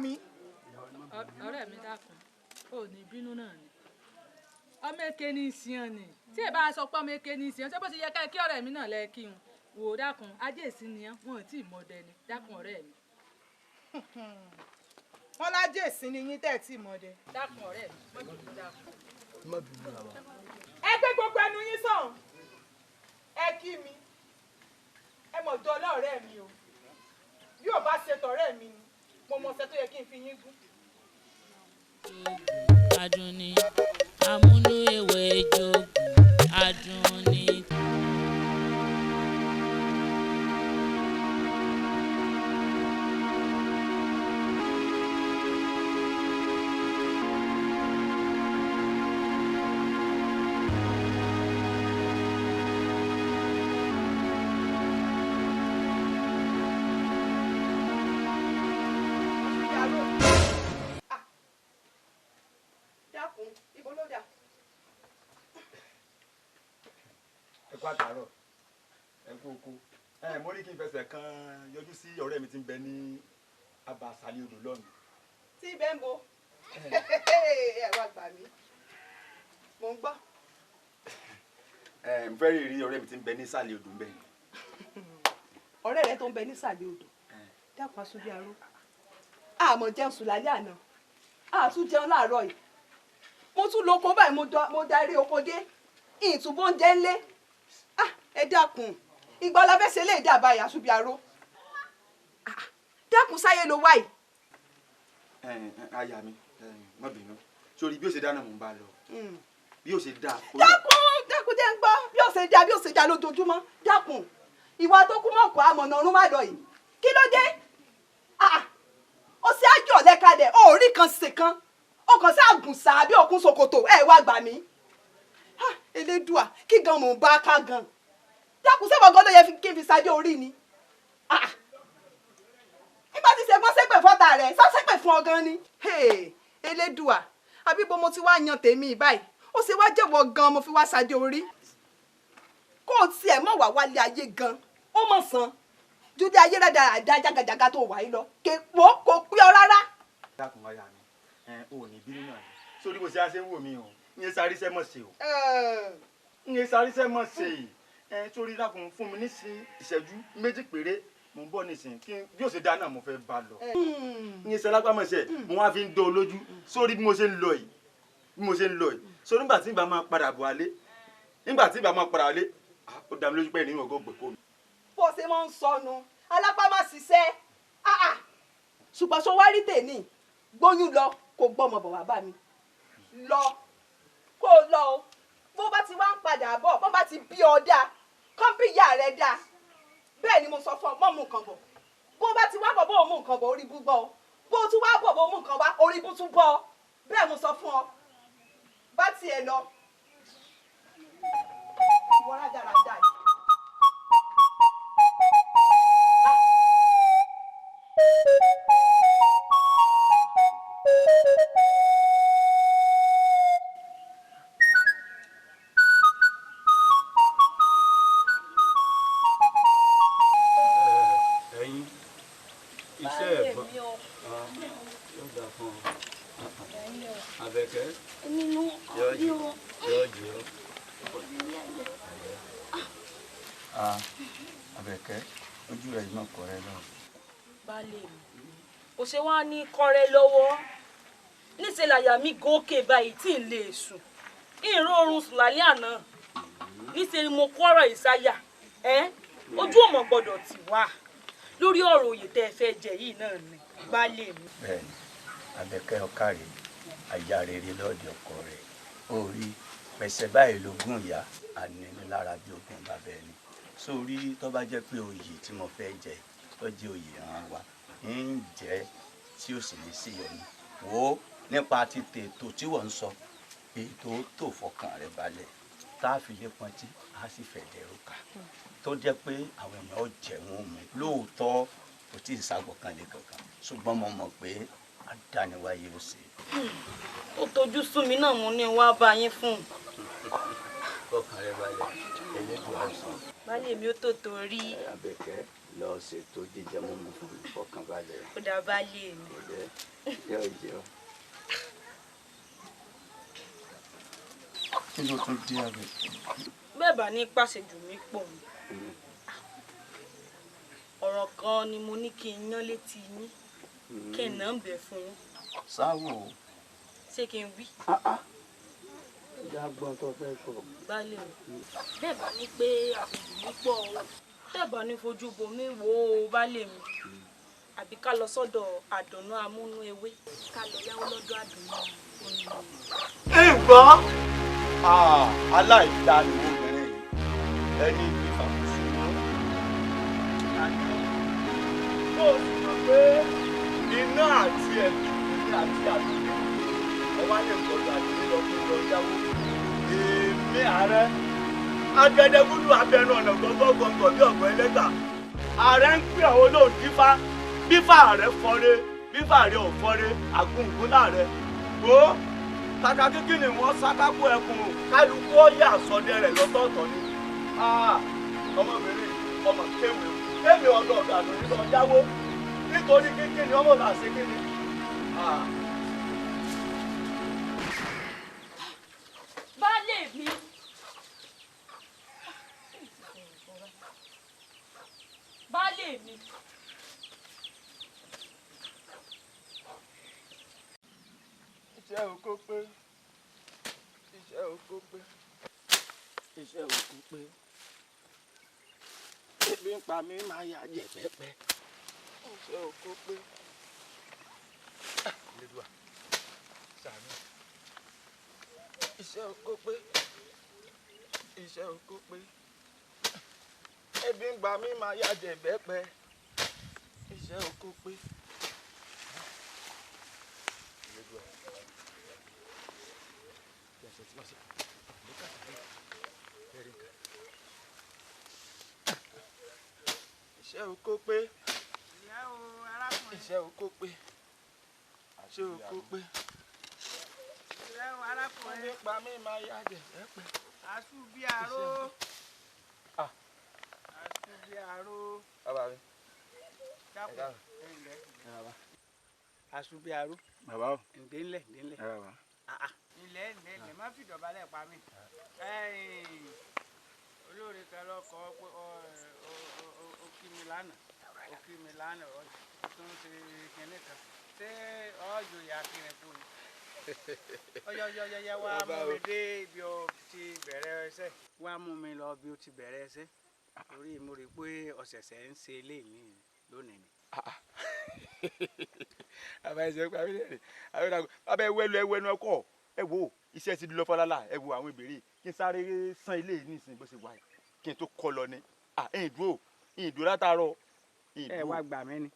mi. ọ̀rẹ́ mi dákun ò ní bínú náà ni ọmọ èké ní ìsìn ni tí ẹ bá sọ pé ọmọ èké ní ìsìn ṣé bó ti yẹ ká kí ọ̀rẹ́ mi náà lẹ kí n wò dákun ajé ìsìn ni wọn ò tí ì mọdẹ ni dákun ọ̀rẹ́ mi. wọn lájẹ ìsìn ni yín tẹ́ ẹ tí ì mọdẹ. dákun ọ̀rẹ́ mi má bínú dákun. má bínú àwa. ẹ gbé gbogbo ẹnu yín sàn ẹ kí mi ẹ mọ̀ jọ ọlọ́ọ̀rẹ́ mi o bí ò bá ṣe tọ̀rẹ́ mi ni mo mọ̀ ṣe tó yẹ kí n fi yín gún. Adùnní amúlò ewé jogun Adùnní. ẹ kú àtàárọ̀ ẹ kú oko mo ní kí n fẹsẹ̀ kan yọjú sí ọ̀rẹ́ mi tí ń bẹ ní abà àṣàlẹ̀ odò lọ́nà. tí ibẹ̀ ń bo ẹ wá gbà mí mò ń gbọ́. mo fẹ́ rí ọ̀rẹ́ mi tí ń bẹ ní ìsàlẹ̀ odò ń bẹ. ọ̀rẹ́ rẹ tó ń bẹ ní ìsàlẹ̀ odò dákun aṣojú aró àmọ̀ jẹun sùn lálẹ́ àná àtún jẹun láàárọ̀ yìí mo tún lóko báyìí mo darí oko dé ìtúbọ̀ ń jẹ́ ńlé ẹ dákun ìgbà ọlọ́fẹ́sẹ̀ lè dà báyìí aṣojú aró dákun sáyé ló wáyìí. aya mi má bínú sórí bí ó ṣe dáná mò ń bá lọ bí ó ṣe dá. dákun jẹ́ ń gbọ́ bí ó ṣe dá lójoojúmọ́ dákun ìwà tó kú mọ̀ kó àmọ̀nà ọ̀run má lọ yìí kí ló dé ó ṣe àjọ lẹ́kadẹ̀ ó rí kan ṣe kan ó kàn sí àgùnsà àbí òkun ṣòkòtò ẹ wá gbà mí elédùà kí gan mò ń bá ká gan dákun sẹ́wọ̀n gan ló yẹ kí n fi ṣáájú orí ni nígbà tí ṣe gbọ́n ṣépè fọ́tà rẹ̀ sọ́ṣépè fún ọ gan ni elédùà àbí bo mo ti wá yan tèmi báyìí ó ṣe wá jẹ́wọ́ gan mo fi wá ṣáájú orí kó o tiẹ̀ mọ̀ wá wálé ayé gan ó mọ̀ sàn júdí ayé rẹ̀ dáadáa jágajàga tó wà yìí lọ kéèpó kò pé ọ rárá. dákun ọ̀yà mi ò ní bínú náà sórí bó ṣe á ṣe ń wò mí o ń yé sáré sẹ́mọ̀ ṣe o ń yé sáré sẹ́mọ̀ ṣe sórí dákun fún mi ní ìṣẹ́jú méjì péré mo ń bọ̀ nísìnyí kí bí ó ṣe dá náà mo fẹ́ bá lọ ń yé sẹ́lápá mọ̀ ṣe mo wá fi ń dán lójú sórí bí mo ṣe ń lọ yìí sórí nígbà tí ìbá máa padà bọ̀ alé ó dá mi lójú pé ènìyàn ògo gbèkó mi. bó ṣe máa ń sọnù alápá má ṣiṣẹ́ ṣùgbọ́n ṣó wá rí tèmi gbóyún lọ kó gbọ́mọ bọ̀ wá bá mi lọ kó lọ o bó bá ti wá ń padà bọ̀ bó bá ti bí ọ dáa kán bí ìyá rẹ dáa bẹ́ẹ̀ ni mo sọ fún ọ mọ́ mú nǹkan bọ̀ bó bá ti wá bọ̀ bó mú nǹkan bọ̀ orí bú gbọ́ ọ bó tún wá bọ̀ bó mú nǹkan wá orí bú tún bọ́ ọ bẹ́ẹ̀ mo sọ fún ọ bá tiẹ̀ lọ wọ́n rádaràdà yìí. ṣe wá ní kọ́rẹ́ lọ́wọ́ níṣẹ́ làyà mi gòkè báyìí tí ì lè sùn ìró oorun sùn lálẹ́ àná níṣẹ́ ni mo kọ́rọ̀ ìsáyà ojú ò mọ̀ gbọ́dọ̀ tì wá lórí ọ̀rọ̀ òye tẹ́ ẹ fẹ́ jẹ yìí náà ni baálé mi. bẹ́ẹ̀ni Àbẹ̀kẹ́ ọkàrẹ aya rere lọdẹ ọkọ rẹ ó rí pẹ̀sẹ̀ báyìí lógún ìyá ànínilára bí ogún bàbá ẹni sórí tó bá jẹ́ pé oyè tí mo fẹ́ jẹ tó jẹ́ oyè hàn wá ń jẹ́ tí ó sì ní sí ọ̀nà wo nípa títẹ ètò tí wọ́n ń sọ ètò tó fọkàn rẹ balẹ̀ tá a fi lé pọntí a sì fẹ́ dẹrù ká tó jẹ́ pé àwọn èèyàn ó jẹun mu lóòótọ́ kò tí ì ságbọ̀ kan lé kankan ṣùgbọ́n mo mọ̀ pé àdániwáyé ó ṣe. ó tójú sú mi náà mo ní wá bá yín fún un. kọkàn rẹ balẹ̀ ẹlẹ́dùn àìsàn. baálé mi ó tó torí. Àbẹ̀kẹ́ lọ ṣètò jíjẹ mímu fún mi kọkàn balẹ̀. ó dá baálé mi. jẹ́ ọjọ́. kí ló tún dé Àbẹ̀kẹ́. bẹ́ẹ̀ bá ní pàṣẹjù mi pọ̀ mi. ọ̀rọ̀ kan ni mo ní kí n yán létí yín kí n náà ń bẹ̀ fún yín. sáwò. ṣé kí n wí. ìjà gbọ́n tó fẹ́ sọ. baálé mi bẹ́ẹ̀ bá ní pé àṣejù mi pọ̀ o bẹ́ẹ̀ bá ní fojú bomi wò ó baálé mi àbí ká lọ sọ́dọ̀ àdùnnú amúnú ewé ká lọ yáwó lọ́dọ̀ àdùnnú oyin. ìgbọ́ aláìdáni obìnrin yìí ẹni ìfàkóso wọn. ó sì mọ̀ pé iná àti ẹ̀dùn àti àdùnnú ọwọ́ ayé ìkọlù àdùnnú lọ fún lọ yáwó. èmi ààrẹ agẹdẹgúdú abẹnú ọ̀nà gbọ̀ngbọ̀ngbọ̀ bí ọ̀gbọ́n ẹlẹ́gbà ààrẹ ń pè àwọn olóòtú fá bífà rẹ fọre bífà rẹ ò fọre àgùngùn láàrẹ ó kàkà kíkì ni wọn sákákó ẹkùn kálukú ọyà àsọdẹ rẹ lọ́tọ̀ọ̀tọ̀ ni ọmọbìnrin ọmọ kéwì ọdọọdọ àdùnní lọ yáwó nítorí kíkì ni ọmọ bá ṣe kíni. baálé mi. baálé mi. iṣẹ́ oko pé iṣẹ́ oko pé iṣẹ́ oko pé ebi ń pa mí máa yà jẹ pẹ́pẹ́ iṣẹ́ oko pé lẹ́dùá sàánú iṣẹ́ oko pé iṣẹ́ oko pé ebi ń pa mí máa yà jẹ pẹ́pẹ́ iṣẹ́ oko pé lẹ́dùá. iṣẹ́ oko pé iṣẹ́ oko pé iṣẹ́ oko pé wọ́n nípa mi máa yá jẹ pẹ́pẹ́. Àṣùbíàró àṣùbíàró bàbá mi. dákun àṣùbíàró bàbá o. ǹdẹ́nlẹ̀ ǹdẹ́nlẹ̀ ilẹ̀ ǹdẹ́nlẹ̀ má fi dọ̀bálẹ̀ pa mí olóore kan lọkọ pé ó kí mi lánàá ó tún ṣe kínní kan ṣé ọjọ́ ìyá kiri fún mi ọyọyọyọyọ wá mú mi dé ibi ó ti bẹ̀rẹ̀ ẹsẹ̀ wá mú mi lọ bí ó ti bẹ̀rẹ̀ ẹsẹ̀ torí mo rí i pé ọ̀sẹ̀sẹ̀ ń ṣe eléyìí lónìí ni. àbá ẹsẹ̀ pé àbá ẹwẹ́nu ọkọ̀ ẹ wo iṣẹ́ ti lọ fọlálà ẹ wo àwọn ìbéèrè kí n sáré san ilé yìí nísìnyí bó ṣe wà yìí kí n tó kọ lọ ni ẹ̀yìn dúró látàárọ̀. ẹ wá gbà mí ni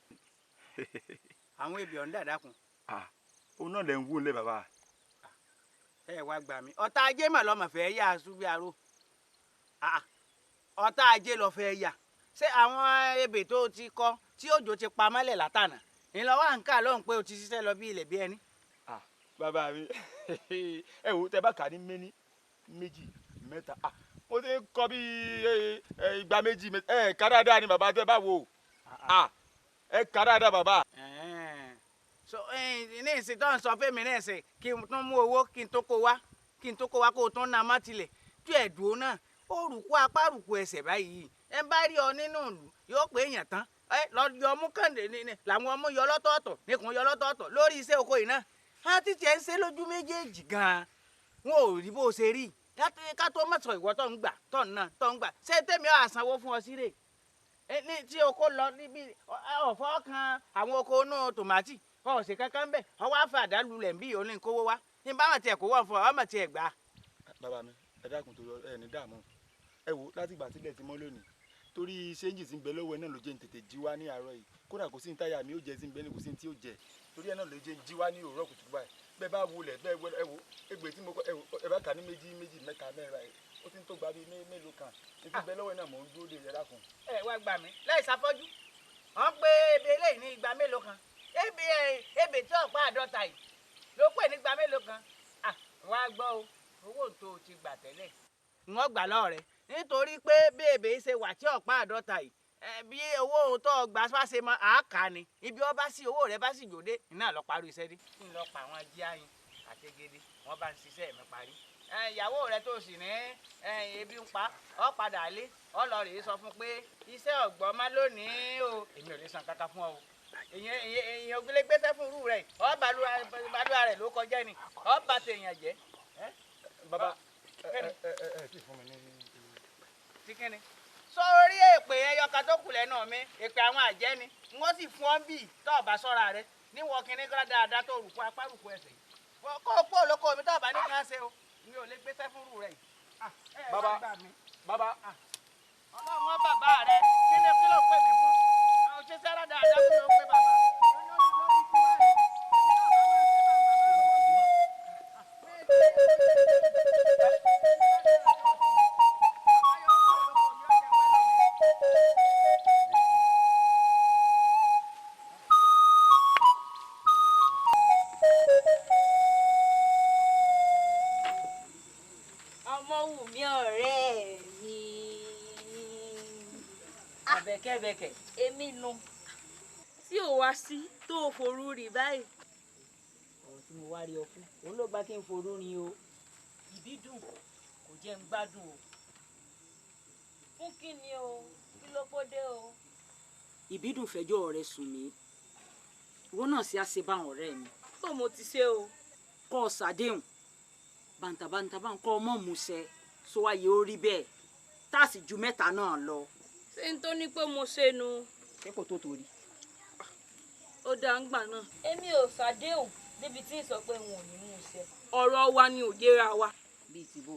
àwọn èbì ọ̀hún dàdákun. òun náà lè ń wú ilé bàbá. ẹ wá gbà mí ọ̀tá ajé mà lọ́mọ fẹ́ yá Àṣùbíàró ọ̀tá ajé lọ fẹ́ yá ṣé àwọn ebè tó ti kọ́ tí òjò ti pa mọ́lẹ̀ látànà ìlọ́wọ́ àǹkà lóhùn pé o ti ṣiṣẹ́ lọ bí ilẹ̀ bí ẹni. bàbá mi ẹ wò tẹ bá kà ní méní méjì mẹ́ta mo ti ń kọ́ bí ìgbà méjì ẹ ká dáadáa ni bàbá tẹ bá wò ẹ ká dáadáa bàbá. so ní ìsìn tó ń sọ fẹ́mi ní ìsìn kí n tún mú owó kí n tó kó wá kó o tún ná má tilẹ̀ tí ẹ̀ dùn náà ó rùkú apá rùkú ẹsẹ̀ báyìí ẹ bá rí ọ nínú ìlú yóò pé èèyàn tán lọ́jọ́ ọmú kàndé làwọn ọmọ yọ lọ́tọ̀ọ̀tọ̀ nìkan yọ lọ́tọ̀ọ̀tọ̀ lórí iṣẹ́ oko yìí náà á ti tiẹ̀ ń ṣe lójú méjèèjì gan-an wọn ò rí bó ṣe rí ká tó mọ̀sọ̀ ìwọ tó ń gbà tó ń gbà ṣé tèmi ọ̀ àsanwó fún ọ sí rè ní tí oko lọ níbi ọ̀fọ́ kan àwọn oko inú tòmátì ọ̀sẹ̀ kankan bẹ́ẹ̀ ọwọ́ àfẹ́ àdálulẹ̀ ń bí òun ní kówó wá ní báwọn tiẹ̀ kó wọ́n fún ọ ọmọ tiẹ̀ gbà. bàbá mi ẹ dákun tó ẹ ní dààmú ẹ wò láti ìgbà tílẹ̀ ti mọ́ lónìí torí ṣéǹjì tí ń bẹ lọ́wọ́ ẹ náà ló jẹ́ ń tètè jí wá ní àárọ̀ yìí kódà kò sí ní táyà mi ó jẹ́ sí ń bẹ ní kò sí ní tí ó jẹ torí ẹ náà ló jẹ́ ń jí wá ní òwúrọ̀ kùtùkù báyìí bẹ́ẹ̀ bá wulẹ̀ bẹ́ẹ̀ wọlé ẹ wò égbè tí mo kọ ẹ bá kà ní méjì mẹ́ta mẹ́rin báyìí ó ti ń tó gba bíi mélòó kan ní ti bẹ lọ́wọ́ ẹ náà mò ń dúró de ẹ dákun. ẹ wá gbà mí láì ṣàfọ́jú wọ́n pé ebè eléyìí ní igba mélòó kan ebè tí ọ̀pá àádọ́ta yìí ló pè ní igba mélòó kan wá gbọ́ o owó tó o ti gbà tẹ́lẹ̀ wọ́n gbà lọ́ọ̀ rẹ̀ nítorí pé bèbè ṣe wà tí ọ̀pá àdọ́ta yìí bí owó ohun tó gbà bá ṣe mọ àáká ni ibi ọba sí owó rẹ bá sì jòdè iná lọ parí iṣẹ́ dé kí n lọ pa àwọn ají ayin àtẹgẹdẹ wọ́n bá ń ṣiṣẹ́ mi parí ìyàwó rẹ tó sì ní ebi ń pa ọ padà lé ọ lọ rèé sọ fún pé iṣẹ́ ọ̀gbọ́n má lónìí o èmi ò lè san kankan fún ọ o èèyàn ògbélé gbéṣẹ́ fún irú rẹ ọ bàlúwà rẹ ló kọjá ni ọ bá tèèyàn jẹ. bàbá ti fún mi ní. ti kíni sórí èpè ẹyọkan tó kù lẹ́nu mi èpè àwọn àjẹ́ ni wọ́n sì fún ọ bì tó ọba sọ́ra rẹ níwọ̀ kínní gbọ́dọ̀ dáadáa tó rùkú apá rùkú ẹsẹ̀ yìí kó o kó olóko mi tó ọba ní kí wọ́n ṣe o mi ò lè gbéṣẹ́ fún irú rẹ yìí. bàbá ọlọ́run wọn bàbá rẹ kí ló pè mí fún àwọn òṣìṣẹ́ rẹ̀ dáadáa fún mi ó pé bàbá. Ọmọwùmí ọ̀rẹ́ mi. Bẹ̀kẹ̀bẹ̀kẹ̀. Èmi nu tí ò wá sí tó o forú rí báyìí. ọ̀rọ̀ tí mo wá rí ọ fún òun ló gbá kí n forú rin o ìbí dùn kò jẹ́ ń gbádùn o. Fún kí ni o kí ló kódé o. ìbídùn fẹjọ́ rẹ̀ sùn mí ìwọ náà sì á ṣe báwọn ọ̀rẹ́ mi. tó mo ti ṣe o. kọ́ ọ ṣàdéhùn bàǹtàbàǹtà bá ń kọ́ ọmọ musẹ̀ sọ wáyé ó rí bẹ́ẹ̀ tá a sì ju mẹ́ta náà lọ. ṣé n tó ní pé mo ṣe nu. ṣé kò tó torí. ó dá ń gbà náà. èmi ò ṣàdéhùn débi tí ń sọ pé n ò ní mú un ṣe. ọ̀rọ̀ wa ni ò yéra wa. bíi ti bò.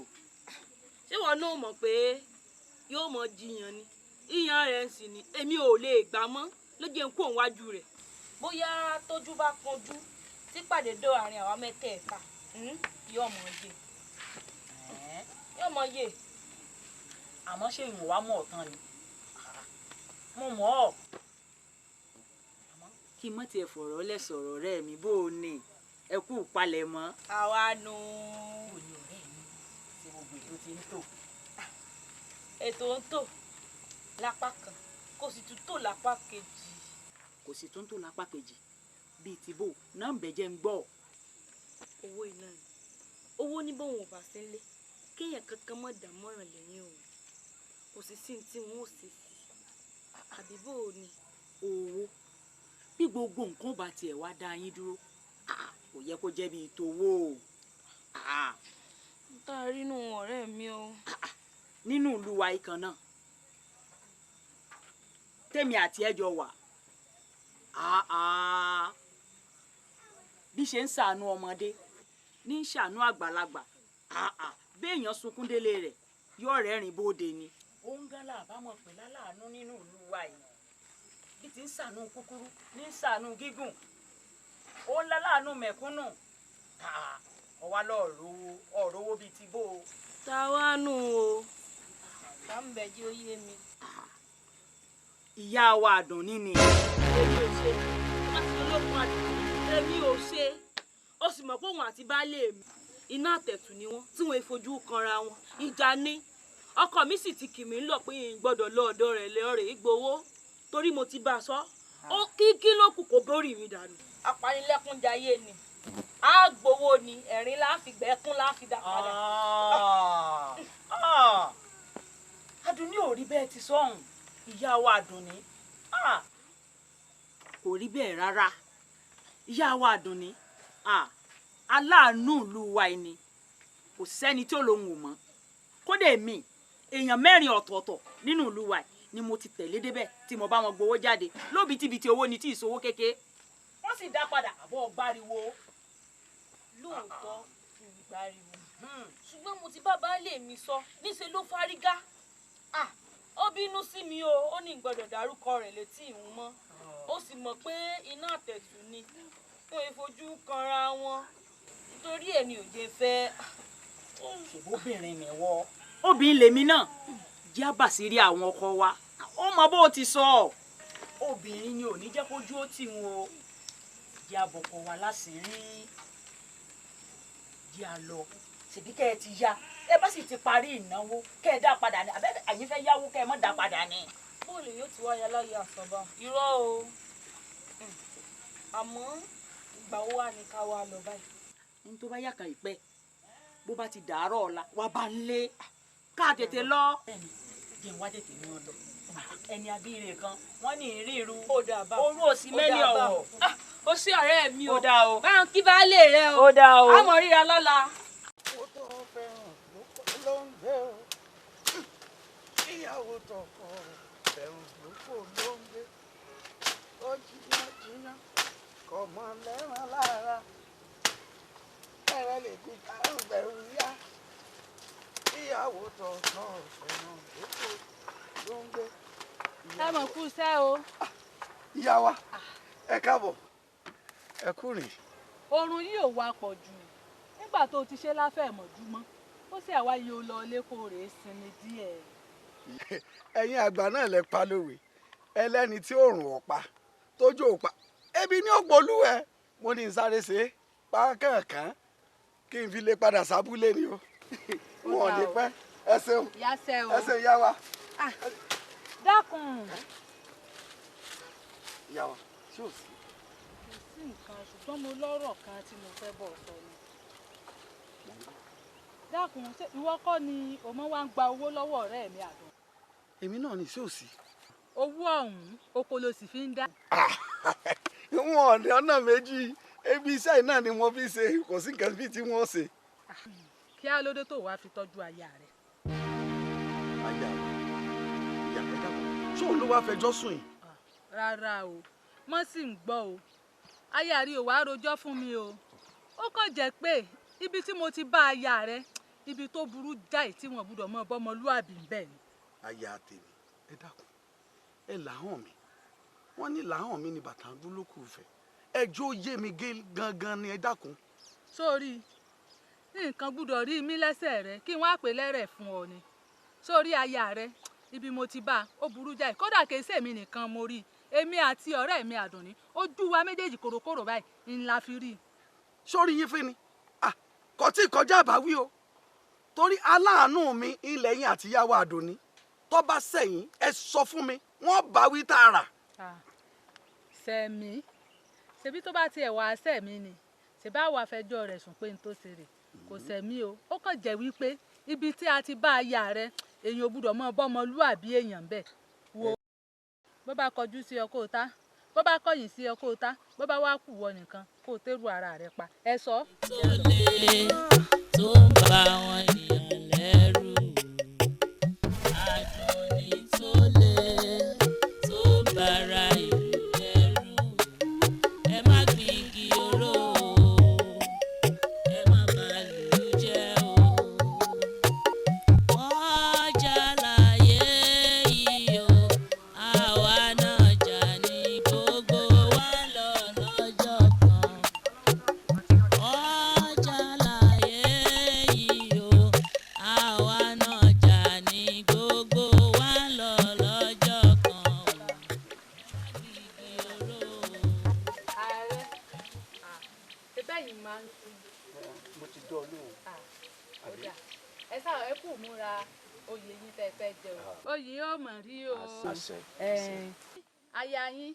ṣé wọn náà mọ̀ pé yóò mọ jiyàn ni ìyàn rẹ̀ ń sì ni èmi ò lè gbà mọ́ ló jẹ́ ń kó òun wájú rẹ̀. bóyá tójú bá kanjú tí pàdé dó àárín àwa mẹ́tẹ̀ẹ̀ta yóò mọ yé yóò mọ yé. àmọ́ ṣé ìwọ̀n wa mọ̀ ọ̀tán ni mo mọ̀ ọ́. kí n mọ̀ tiẹ̀ fọ̀rọ̀ lẹ̀ sọ̀rọ̀ ọ̀rẹ́ mi bó o ní ẹ kú palẹ̀ mọ́. àwa nu. bó ni ọ̀rẹ́ mi ṣe gbogbo ètò ti ń tò. ètò ń tò lápá kan kò sì tún tò lápá kejì. kò sì tún tò lápá kejì bíi tìbò náà ń bẹ̀jẹ̀ ń gbọ́. owó iná ni owó ní bóun ò bá sí nílé kéèyàn kankan mọ̀ dámọ̀ràn lẹ́yìn òun kò sì sí ní tí wọn ò ṣe sí àbí bò ó ni. owó bí gbogbo nǹkan bá tiẹ̀ wá dá yín dúró kò yẹ kó jẹ́ bíi towó o. n tá a rí nù ọ̀rẹ́ mi o. nínú ìlú wa ikàn náà tèmi àti ẹjọ wà bí ṣe ń ṣàánú ọmọdé ní ń ṣàánú àgbàlagbà béèyàn sunkún délé rẹ̀ yóò rẹ́rìn bóde ni. ó ń gán làbámọ̀ pé láláàánú nínú ìlú wa yìí bí ti ń ṣàánú kúkúrú ní ń ṣàánú gígùn ó ń láláàánú mẹ̀kúnnù ọwá ọ̀rọ̀ owó bíi ti bó o. táwa nù o tá ń bẹ jí ó yé mi. ìyá wa Àdùnní ni. èmi ò ṣe láti olókun àdùnnú èmi ò ṣe ó sì mọ̀ pé òun àti baálé mi iná àtẹ̀tù ni wọ́n tí wọ́n fojú kanra wọn ìjà ni ọkọ mi sì ti kì mí ń lọ pé n gbọ́dọ̀ lọ ọ̀dọ̀ rẹ̀ lọ́ọ̀rẹ́ gbowó torí mo ti bá a sọ ó kí ló kù kó bórí mi dànù. apanilẹ́kúnjayé ni a gbowó ni ẹ̀rín láfi gbẹ́kún láfi dá padà. Àdùnní ò rí bẹ́ẹ̀ ti sọ́hùn ìyá wa Àdùnní kò rí bẹ́ẹ̀ rárá ìyá wa Àdùnní aláàánú ìlú wa ni kò sẹ́ni tí ó lóun ò mọ̀ kódà èmi èèyàn 4 ọ̀tọ̀ọ̀tọ̀ nínú ìlú wa ni mo ti tẹ̀lé débẹ̀ tí mo bá wọn gbowó jáde lóbitibiti owó ni tí ìṣòwò kéke wọ́n sì dá padà àbọ̀ gbáriwo. lóòótọ́ gbáriwo ṣùgbọ́n mo ti bá baálé mi sọ níṣẹ́ ló fárígá ó bínú sí mi o ó ní gbọ́dọ̀ dárúkọ rẹ̀ létí ìhun mọ́ ó sì mọ̀ pé iná àtẹ̀tù ni wọ́n fojú kanra wọn nítorí ẹ̀ ni òye fẹ́. ṣèbóbìnrin mi wọ. obìnrin lèmi náà jẹ́ àbàsírí àwọn ọkọ wa ó mọ bó ti sọ obìnrin ni ò ní jẹ́ kójú ó tì wọn o jẹ́ àbọ̀kọ̀ wa láṣìírí jẹ́ àlọ́ ṣèbí kẹ́ ẹ ti ya ẹ bá sì ti parí ìnáwó kẹ́ ẹ dá padà ní àbẹ́ ẹ̀yin fẹ́ yáwó kẹ́ ẹ mọ́ dá padà ní. bóòlù yóò ti wáyà láyé àsọ̀bà irọ́ o àmọ́ ìgbà wo wà ní ká wá lọ báyìí. ní tó bá yà kàn ìpẹ́ bó bá ti dàárọ̀ ọ̀la wà bá ń lé ká tètè lọ. bẹ́ẹ̀ni jẹ́ wá tètè ní ọ̀dọ̀ ẹni abíire kan wọ́n ní ìrírú orú òsì mẹ́ni ọ̀wọ̀. ó sí ọ̀rẹ́ mi o ó dá o báwọn kí bá lè rẹ o ó dá o àmọ́ ríra lọ́la. ó tó fẹ́ràn ló ń gbé o ìyàwó tọkọ fẹ́ràn lóko ló ń gbé ó jiyàn kò mọ lẹ́ràn lára ẹ̀rẹ́ lè fi kárùn bẹ̀rù yá ìyàwó tọkọ fẹ́ràn lóko ló ń gbé. ẹ mọ̀ kú iṣẹ́ o. ìyá wa ẹ káàbọ̀ ẹ kú rìn. oorun yìí ò wá pọ̀ jù nígbà tó ti ṣe láfẹ̀mọ́júmọ́ ó sì àwa yìí ó lọ lẹ́kọ̀ọ́ rẹ̀ sinmi díẹ̀. ẹ̀yin àgbà náà lẹ pa lówe ẹlẹ́ni tí òòrùn ọ̀pá tójú òpá ebi ní ògbólúwẹ̀ mo ní sáré ṣe pákànkán kí n fi lè padà sábúlé ni o wọn ò ní pẹ́ ẹ ṣeun ẹ ṣeun yá wa. dákun. yá wa ṣé o sí. kò sí nǹkan ṣùgbọ́n mo lọ́rọ̀ kan tí mo fẹ́ bọ̀ sọ ni. dákun ṣé ìwọ kọ́ ni òmò wa ń gba owó lọ́wọ́ ọ̀rẹ́ mi àdùn. èmi náà ní ṣé o sí. owó ọ̀hún oko ló sì fi ń dá. wọn ò ní ọ̀nà méjì ebi iṣẹ́ yìí náà ni mo fi ṣe kò sí nǹkan bíi tí wọ́n ṣe. kí á lóde tó wàá fi tọ́jú aya rẹ̀. aya rẹ̀ ìyá rẹ̀ dàpọ̀ ṣé òun ló wáá fẹjọ́ sùn yìí. rárá o mo sì ń gbọ́ o aya rí o wàá rojọ́ fún mi o ó kàn jẹ́ pé ibi tí mo ti bá aya rẹ̀ ibi tó burú jáì tí wọn gbọ́dọ̀ mọ bọ́mọlúàbí ń bẹ ni. aya tèmi ẹ dákun ẹ làhàn mi wọn ní làhàn mi ní bàtà dúlókù fẹ ẹjọ́ yé mi gé gangan ni ẹ dákun. sórí nǹkan gbọ́dọ̀ rí mi lẹ́sẹ̀ rẹ kí wọ́n á pè lẹ́rẹ̀ fún ọ ni sórí aya rẹ ibi mo ti bá ó burú jáì kódà kìí ṣèmi nìkan mo rí èmi àti ọ̀rẹ́ mi àdùnní ojú wa méjèèjì kòròkòrò báyìí ńlá fi rí. sórí yín fín ni kò tí ì kọjá àbáwí o torí aláàánú mi ilẹ̀ yín àtìyàwó àdùnní tó bá sẹ́yìn ẹ sọ fún mi wọ́n bá wí tààrà. sẹ́mi ṣebí tó bá tiẹ̀ wá sẹ́mi ni ṣèbá wàá fẹjọ́ rẹ̀ sùn pé n tó ṣe rè kò sẹ́mi o ó kàn jẹ́ wípé ibi tí a ti bá aya rẹ èèyàn ò gbúdọ̀ mọ bọ́mọlúàbí èèyàn bẹ́ẹ̀ wo bó bá kọjú sí ọ kó o ta bó bá kọ̀yìn sí ọ kó o ta bó bá wá kù wọ nìkan kó o tẹ́rù ara rẹ pa ẹ sọ. tó lé tó ń bá àwọn ènìyàn lẹ́rù Àdùnní tó lé tó ń bára ìlú lẹ́rù ẹ má gbin igi oró ẹ má bà lù jẹ́ o ọjà láyé yìí o àwa náà jà ní gbogbo wa lọ lọ́jọ́ kan ọjà láyé yìí o àwa náà jà ní gbogbo wa lọ lọ́jọ́ kan igi oró. ààrẹ ṣẹbẹ́ yìí máa ń sùn. mo ti dán ọ lóhùn. ọ̀dà ẹ sáà ẹ kú múra oyè yín tẹ́ fẹ́ jẹ o. oyè yóò mọ̀ rí o. àṣẹ. aya yín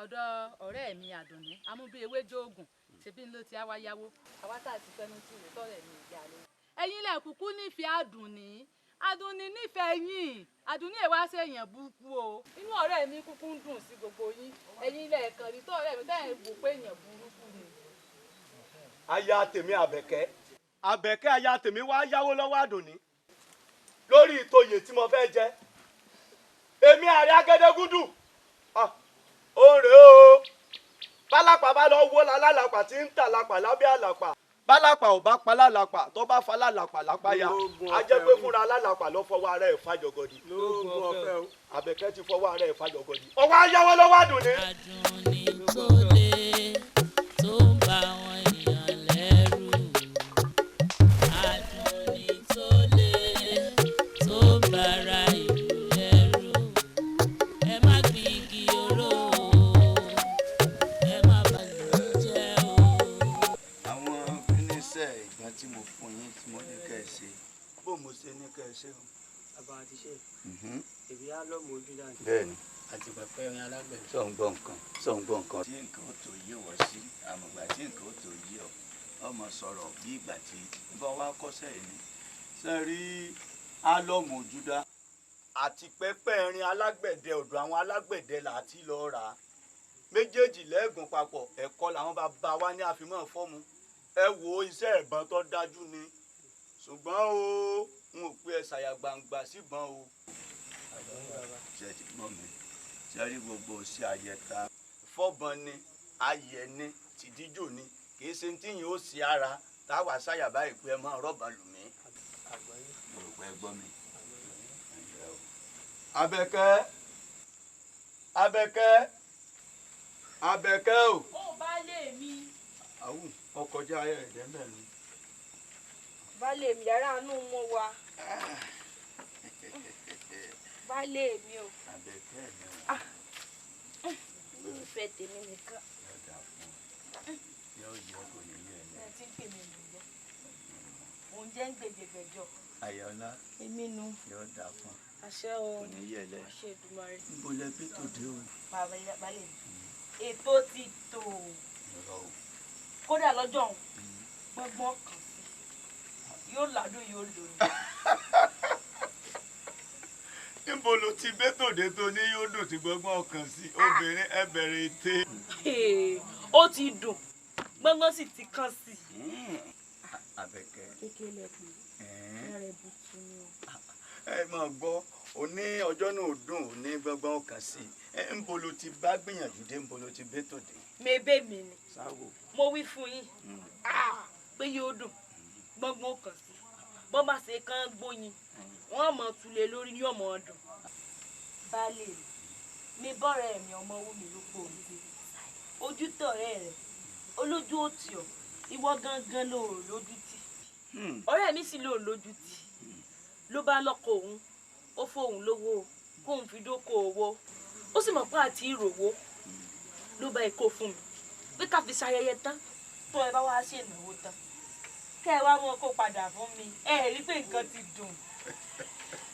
ọ̀dọ̀ ọ̀rẹ́ mi àdùnní amúbí ewé jóògùn ṣebí ń ló ti àwa yáwó àwa tá a ti fẹnu sí ìwé tọrẹ mi ìyá rẹ. ẹ̀yin lẹ kúkú nífẹ̀ẹ́ àdùnní àdùnní nífẹ̀ẹ́ yín àdùnní ẹ̀ wá sí èèyàn burúkú o inú ọ̀rẹ́ mi kúkú ń dùn sí gbogbo yín ẹ̀yin lẹ kàn rí tọ́ ọ̀rẹ́ mi tẹ́ ẹ̀ wò pé èèyàn burúkú ni. aya tèmi àbẹ̀kẹ́ aya tèmi wá yáwó lọ́wọ́ àdùnní lórí ìtòyè tí mo fẹ́ jẹ èmi àrẹ agẹdẹgúdù ó rèé o bálàpà bá lọ wó lálàpà tí ń tà lápà lábẹ́ àlàpà bálàpà ò bá pa lálàpà tó bá fa lálàpà lápáyà á jẹ́ pé fúnra lálàpà ló fọwọ́ ara ẹ̀ fàjọgọdì àbẹ̀kẹ́ ti fọwọ́ ara ẹ̀ fàjọgọdì ọwọ́ ayáwó lọ́wọ́ àdùnní. Àdùnní tó lé tó ń bá àwọn èèyàn lẹ́rù Àdùnní tó lé tó ń bára ìlú lẹ́rù ẹ má gbin igi oró ẹ má bà lù jẹ́ o. àwọn fínísẹ̀ ìgbọ́n tí mo fún yín tí mo ní kẹ́ ẹ ṣe èmi á lọ́mọ ojú dáná. bẹ́ẹ̀ni. àti pẹpẹ ẹrin alágbẹ̀dẹ. sọ ń gbọ́ nǹkan tí nǹkan ó tó yé wọ sí àmọ̀gbà tí nǹkan ó tó yé ọ ọmọ sọ̀rọ̀ bí ìgbà tí bọ́ wá kọ́sẹ̀ yìí ni. sẹ́rí álọ́mù ojúdá àti pẹpẹ ẹrin alágbẹ̀dẹ ọ̀dọ̀ àwọn alágbẹ̀dẹ là á ti lọ rà á méjèèjì lẹ́ẹ̀gùn papọ̀ ẹ̀kọ́ làwọn bàbá wa ní àfimọ́ fọ́ọ̀mù ẹ wo iṣẹ́ ìbọn tó dájú ni ṣùgbọ́n o n ò pe ẹ ṣàyà gbangba síbọn o. ṣe ti gbọ́ mi ṣe rí gbogbo sí ayẹta fọ́bọn ni ayẹ ni tìdíjò ni kì í ṣe tí yìí ó ṣe ara táwa ṣàyà báyìí pé ẹ máa rọ́bà lù mí. mo rò pé ẹ gbọ́ mi. Abẹ́kẹ́ Abẹ́kẹ́ Abẹ́kẹ́ o. ó baálé mi. àwù ọkọjá ayẹ ẹ̀dẹ́ bẹ́ẹ̀ ni. baálé mi yàrá àánú mọ wa. baálé mi o. Abẹ́kẹ́ mi o. mo fẹ́ tèmi nìkan. yóò yọ kò ní yẹ ẹ. ẹ ti ń pè mí nìyẹn. òun jẹ́ ń gbèdégbèjọ. Ayọ̀lá. èmi nu. yóò dà fún ọ. àṣẹ o. kò ní yẹ lẹ. àṣẹ Èdùmàrè. níbo lẹ bí tòde o. baálé mi. ètò ti tò. kódà lọ́jọ́ òun gbọ́ngbọ́n kan sí yóò ládùn yóò lòlù. níbo ló ti bẹ́tòdé tó ní yóò dùn tí gbọ́ngbọ́n ọkàn sí obìnrin ẹ bẹ̀rẹ̀ ète. ó ti dùn gbọ́ngbọ́n sì ti kàn sí. Abẹ́kẹ́. kékeré pé ẹrẹ bùtù ni o. ẹ máa gbọ́ òní ọjọ́ náà dùn òní gbọ́ngbọ́n ọkàn sí níbo ló ti bá gbìyànjú dé níbo ló ti bẹ́tòdé. mébé mi ni sáwò. mo wí fún yín pé yóò dùn gbọ́ngbọ́n kàn sí bọ́ bá ṣe kán gbóyin wọ́n mọ̀ tulẹ̀ lórí ní ọmọ ọdún. baálé mi bọ́rẹ̀ mi ọmọ owó mi ló pò mí ojú tọ̀rẹ́ rẹ̀ olójú òtí ọ̀ ìwọ gangan ló rò lójú tì ọ̀rẹ́ mi sì lò lójú tì ló bá lọ́kọ òun ó fóun lówó kóun fi dóko owó ó sì mọ̀ pé àti ìròwó ló bá ikó fún mi pé ká fi ṣayẹyẹ tán tó ẹ bá wá ṣe ìnáwó tán kẹ ẹ wá mọ kó padà fún mi ẹ rí pé nǹkan ti dùn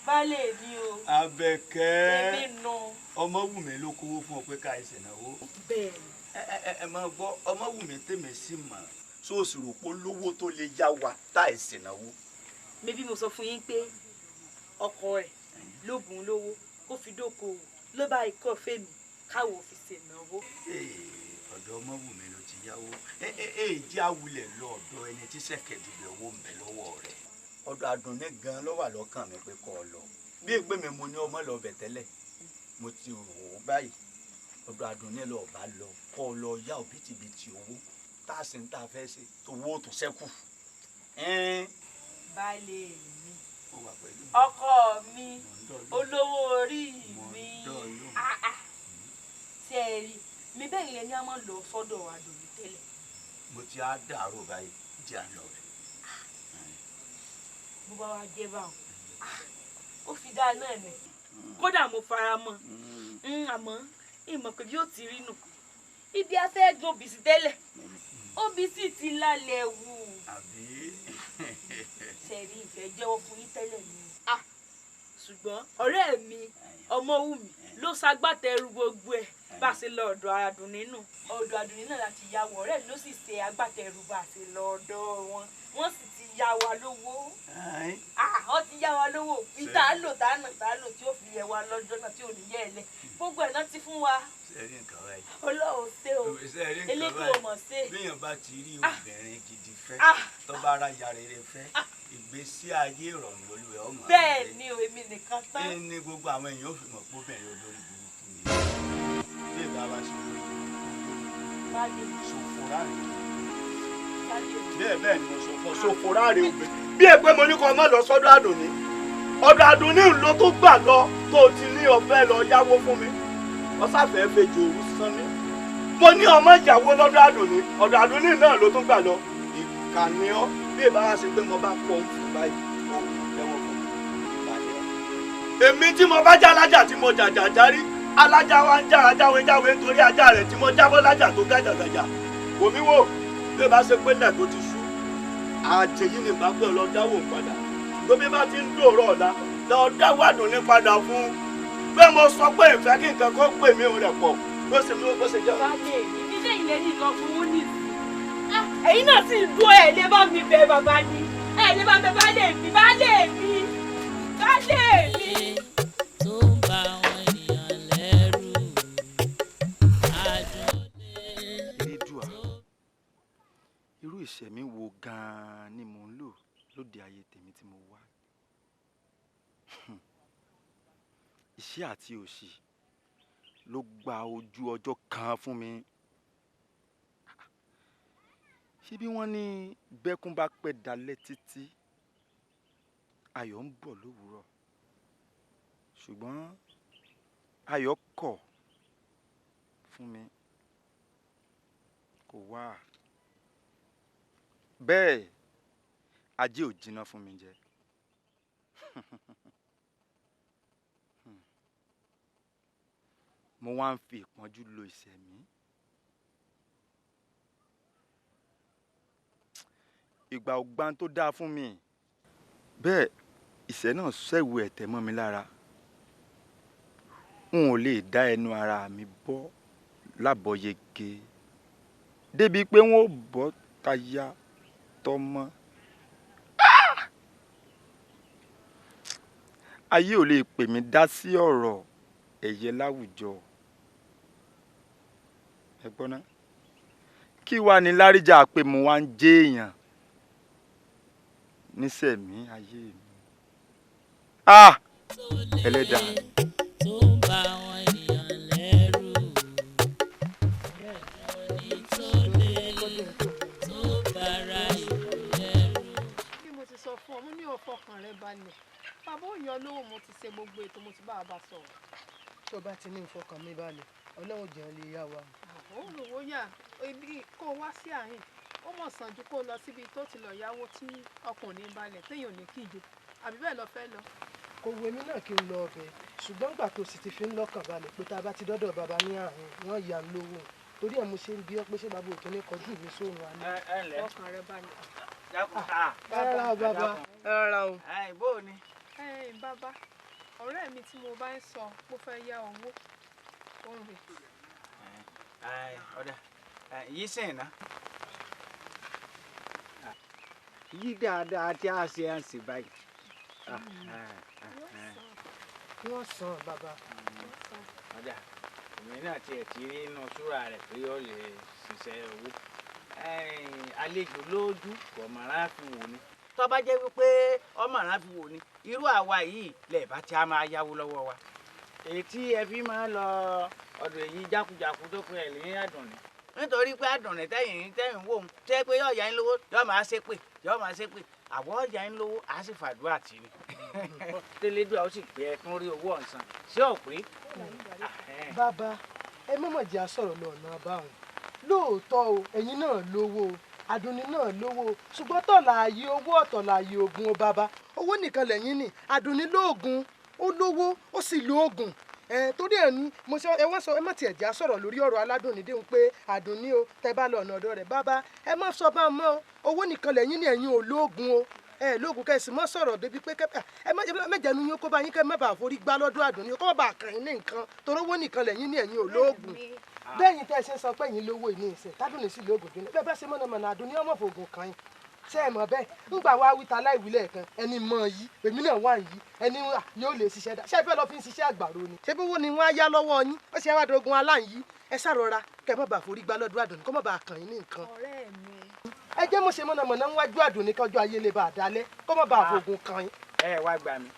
baálé mi o. Abẹ́kẹ́ èmi nù. Ọmọwùmí ló kówó fún ọ pé ká ẹsẹ̀ náwó. bẹ́ẹ̀ni. ẹ máa gbọ́ Ọmọwùmí tèmi sí mà sóòsì rò pé lówó tó lè yá wa tá ẹsẹ̀ náwó. mébí mo sọ fún yín pé ọkọ rẹ̀ ló bùn ún lówó kó fi dókòwò ló bá ikọ̀ fèmí káwọ́ fi ṣènáwó. ọ̀dọ̀ Ọmọwùmí ló ti yáwó jẹ́ àwulẹ̀ lọ ọ̀dọ̀ ẹni tí sẹ̀kẹ̀dùbẹ̀ owó ń bẹ lọ́wọ́ rẹ̀ ọ̀dọ̀ Àdùnní gan ló wà lọ́kàn mi pé kọ́ ọ lọ bí ìgbé mi mo ní ọmọ lọ bẹ̀ tẹ́lẹ̀ mo ti rò ó báyìí ọ̀dọ̀ Àdùnní lọ bá lọ kọ́ ọ lọ yá òbítíbitì owó tá a sì ń tá a fẹ́ ṣe owó tó ṣẹ́kù. baálé mi ọkọ mi olówó orí mi tí ẹ rí mi bẹ́ẹ̀ yẹn ni a máa ń lọ sọ́dọ̀ Àdùnní tẹ́lẹ̀. mo ti á dàrú báyìí jẹ́ àlọ́ rẹ̀. bó bá wá jẹ́ báwọn ó fi dáa náà ni kódà mo fara mọ́ àmọ́ ìmọ̀ pé bí ó ti rí nù ibi afẹ́ gbọ́n òbí sí tẹ́lẹ̀ òbí sì ti lálẹ́ wù. àbí. sẹ́ẹ̀rí ìfẹ́ jẹ́wọ́ fún yín tẹ́lẹ̀ ni ṣùgbọ́n ọ̀rẹ́ mi Ọmọwùmí ló ṣagbátẹrù gbogbo ẹ̀ bá a ṣe lọ ọ̀dọ̀ Àdùnní nù ọ̀dọ̀ Àdùnní náà láti yáwó ọ̀rẹ́ mi ló sì ṣe agbátẹrù bá a ṣe lọ ọ̀dọ̀ wọn wọ́n sì ti yá wa lówó wọ́n ti yá wa lówó bí tá a lò tí ó fi yẹ wa lọ́jọ́ náà tí ò ní yẹ ẹ lẹ gbogbo ẹ̀ náà ti fún wa. sẹ́rí nǹkan báyìí. Ọlọ́run ṣe o elétò ọmọ ṣe. bíyàn bá ti rí obìnrin gidi fẹ́ tó bá ara ya rere fẹ́ ìgbésí ayé ìrọ̀rùn lólùwẹ̀ ọmọ. bẹ́ẹ̀ ni o èmi nìkan tán. kí ni gbogbo àwọn èèyàn ò fi mọ̀ pé obìnrin olórí burúkú ni bí ìbá wa ṣe lórí burúkú ṣòfò ráre bẹ́ẹ̀ ni mo sọ fún ṣòfò ráre obìnrin bí ẹ pé mo ní kó má lọ sọ́dọ̀ Àdùnní ọ̀dọ̀ Àdùnní ló tó gbà lọ tó ti ní ọ̀fẹ́ lọ yáwó fún mi ọ̀sáfẹ́ fèjì òru sán mi mo ní ọmọ ìyàwó lọ́dọ̀ Àdùnní ọ̀dọ̀ Àdùnní náà ló tún gbà lọ ìkànnì ọ bí ìbá wa ṣe pé mo bá pọ̀ ń fún báyìí ó tẹ́wọ́ fún mi ìkànnì ọ. èmi tí mo bá já alájà tí mo jàjà járí alájà wa ń já ajáwéjáwé nítorí ajá rẹ̀ tí mo jábọ́ lájà tó gájàgájà omi wò bí ìbá ṣe pé lẹ̀ tó ti sú àjèyí ni bá pẹ́ lọ dáwò padà tó bí bá ti ń dòrò ọ̀la lọ dáwàdùn ní padà fún bẹ́ẹ̀ mo sọ pé ìfẹ́ kí nǹkan kó pè mí ò rẹ̀ pọ̀ bó ṣe mi bó ṣe jẹ́. baálé mi bí lẹ́yìn lẹ́yìn nǹkan fún wọn nìyí. ẹ̀yin náà sì dún ẹ̀ lé bá mi bẹ bàbá ni ẹ̀ lé bá mi bẹ baálé mi baálé mi baálé mi. tó ń ba àwọn ènìyàn lẹ́rù àdùnlé. Elédùà irú ìṣẹ̀mí wo gan-an ni mò ń lò lóde ayé tèmi tí mo wá ìṣẹ́ àti òṣì ló gba ojú ọjọ́ kan fún mi ṣé bí wọ́n ní bẹ́kún bá pẹ́ dalẹ́ títí ayọ̀ ń bọ̀ lówùúrọ̀ ṣùgbọ́n ayọ̀ kọ̀ fún mi kò wá bẹ́ẹ̀ ajé ò jiná fún mi jẹ mo wá ń fi ìpọ́njú lo ìṣẹ̀mí ìgbà ògbán tó dáa fún mi bẹ́ẹ̀ ìṣẹ́ náà ṣẹ̀wù ẹ̀tẹ̀ mọ́ mi lára n ò lè dá ẹnu ara mi bọ́ lábọ̀yege débi pé wọ́n ò bọ́ táyà tọmọ ayé ò lè pè mí dá sí ọ̀rọ̀ ẹ̀yẹ láwùjọ ẹ gbọ́ ná kí wàá ní láríjà pé mo wá ń jẹ́ èèyàn nísẹ̀mí ayé mi ẹlẹ́dàá mi. tó ń ba àwọn ènìyàn lẹ́rù tó lè tó bára ìlú lẹ́rù. bí mo ti sọ fún ọ mo ní ọfọkàn rẹ balẹ̀ bàbá òyìn olówó mo ti ṣe gbogbo ètò mo ti bá a bá sọ̀rọ̀. tó bá ti ní ìfọkàn mi balẹ̀ ọlọ́run jẹun lè yá wa. ó rò ó yà ibi kó o wá sí àárín ó mọ̀ sàn ju kó o lọ síbi tó ti lọ yáwó tí ọkùnrin balẹ̀ téèyàn ò ní kíje àbí bẹ́ẹ̀ lọ fẹ́ lọ. kò wù mí náà kí n lọ ọbẹ̀ ṣùgbọ́n gbà tó sì ti fi ń lọ́kàn balẹ̀ pé tá a bá ti dọ́dọ̀ bàbá ní àárín wọ́n yà ń lówó torí ẹ̀ mo ṣe ń bí ọ pé ṣé bàbá òtún ní kọjú mi sóhun alẹ́. ọkàn rẹ balẹ̀. rárá o bàbá rárá o. bó o ní. bàbá ọ̀rẹ́ mi tí mo bá ń sọ mo fẹ́ yá owó òun rè. ọ̀dà yìí sìn ná. yí dáadáa tí a ṣe à ń ṣe báyìí. wọ́n san bàbá. ọ̀dà èmi náà tiẹ̀ ti rí inú súra rẹ̀ pé ó lè ṣiṣẹ́ owó. àlejò lójú kò mọ̀ràn fi wò ni. tó bá jẹ́ wípé ọmọràn fi wò ni irú àwa yìí lè bá tí a máa yáwó lọ́wọ́ wa. èyí tí ẹ fi máa lọ ọ̀dọ̀ èyí jákujàku tó pin ẹ̀ ní Àdùnní. nítorí pé Àdùnní tẹ́yìn wò ó tẹ́ pé yóò yá yín lówó yóò máa ṣépè yóò máa ṣépè àwọ̀ ọ̀yà yín lówó á sì fàdúrà tì ní. tẹ́lẹ̀dúrà ó sì pé ẹ tún rí owó ọ̀sán ṣé ò pé. bàbá ẹ mọ̀mọ̀ jẹ́ àsọ̀rọ̀ lọ́nà báwọn lóòótọ́ o ẹ̀yin náà lówó o Àdùnní náà lówó o ṣùgbọ́n tọ̀là ààyè owó ọ̀tọ̀là ààyè oògùn o bàbá owó nìkan lẹ́yìn ní Àdùnní lóògùn ó lówó ó sì lóògùn torí ẹ̀ ní mo ṣe ẹ wọ́n sọ ẹ má tiẹ̀ já sọ̀rọ̀ lórí ọ̀rọ̀ Aládùnní déhùn pé Àdùnní o tẹ́ bá lọ ọ̀nà ọ̀dọ̀ rẹ̀ bàbá ẹ má sọ bá mọ́ owó nìkan lẹ́yìn ní ẹ̀yin ò lóògùn o lóògùn kẹsì mọ́ sọ̀rọ̀ débi pé ẹ mẹ́jẹ̀nu yín kó bá yín kẹ́ mẹ́ bá forí gbá lọ́dọ̀ Àdùnní kó má bàa kàn yín ní nǹkan torí owó nìkan lẹ́yìn ní ẹ̀yin ò lóògùn bẹ́ẹ̀yin tẹ́ ẹ ṣe ń sọ pé ẹ̀yin lówó ìní ìsìn tádùnní sí lóògùn dúnú bẹ́ẹ̀ bá ṣe mọ̀nàmọ̀nà Àdùnní ọmọ fògùn kan yín ṣé ẹ mọ̀ bẹ́ẹ̀ ńgbà wá wíta láìwílẹ̀ kan ẹni mọ̀ yìí èmi náà wà yìí ẹni yóò lè ṣiṣẹ́ dá ṣé ẹ fẹ́ lọ fi ń ṣiṣẹ́ àgbàro ni ṣé bí wo ni wọ́n á yá lọ́wọ́ yín ó ṣe wá dogun aláǹyí ẹ ṣàrọra kẹ́ má bàa forí gbá lọ́dọ̀ Àdùnní kó má bàa kàn yín ní nǹkan. ọ̀rẹ́ mi. ẹ jẹ́ mo ṣe mọ̀nàmọ̀nà ń wájú Àdùnní kọjọ́ ayé lè bá a dalẹ̀ kó má bàa fògùn kan yín. ẹ wá gbà mí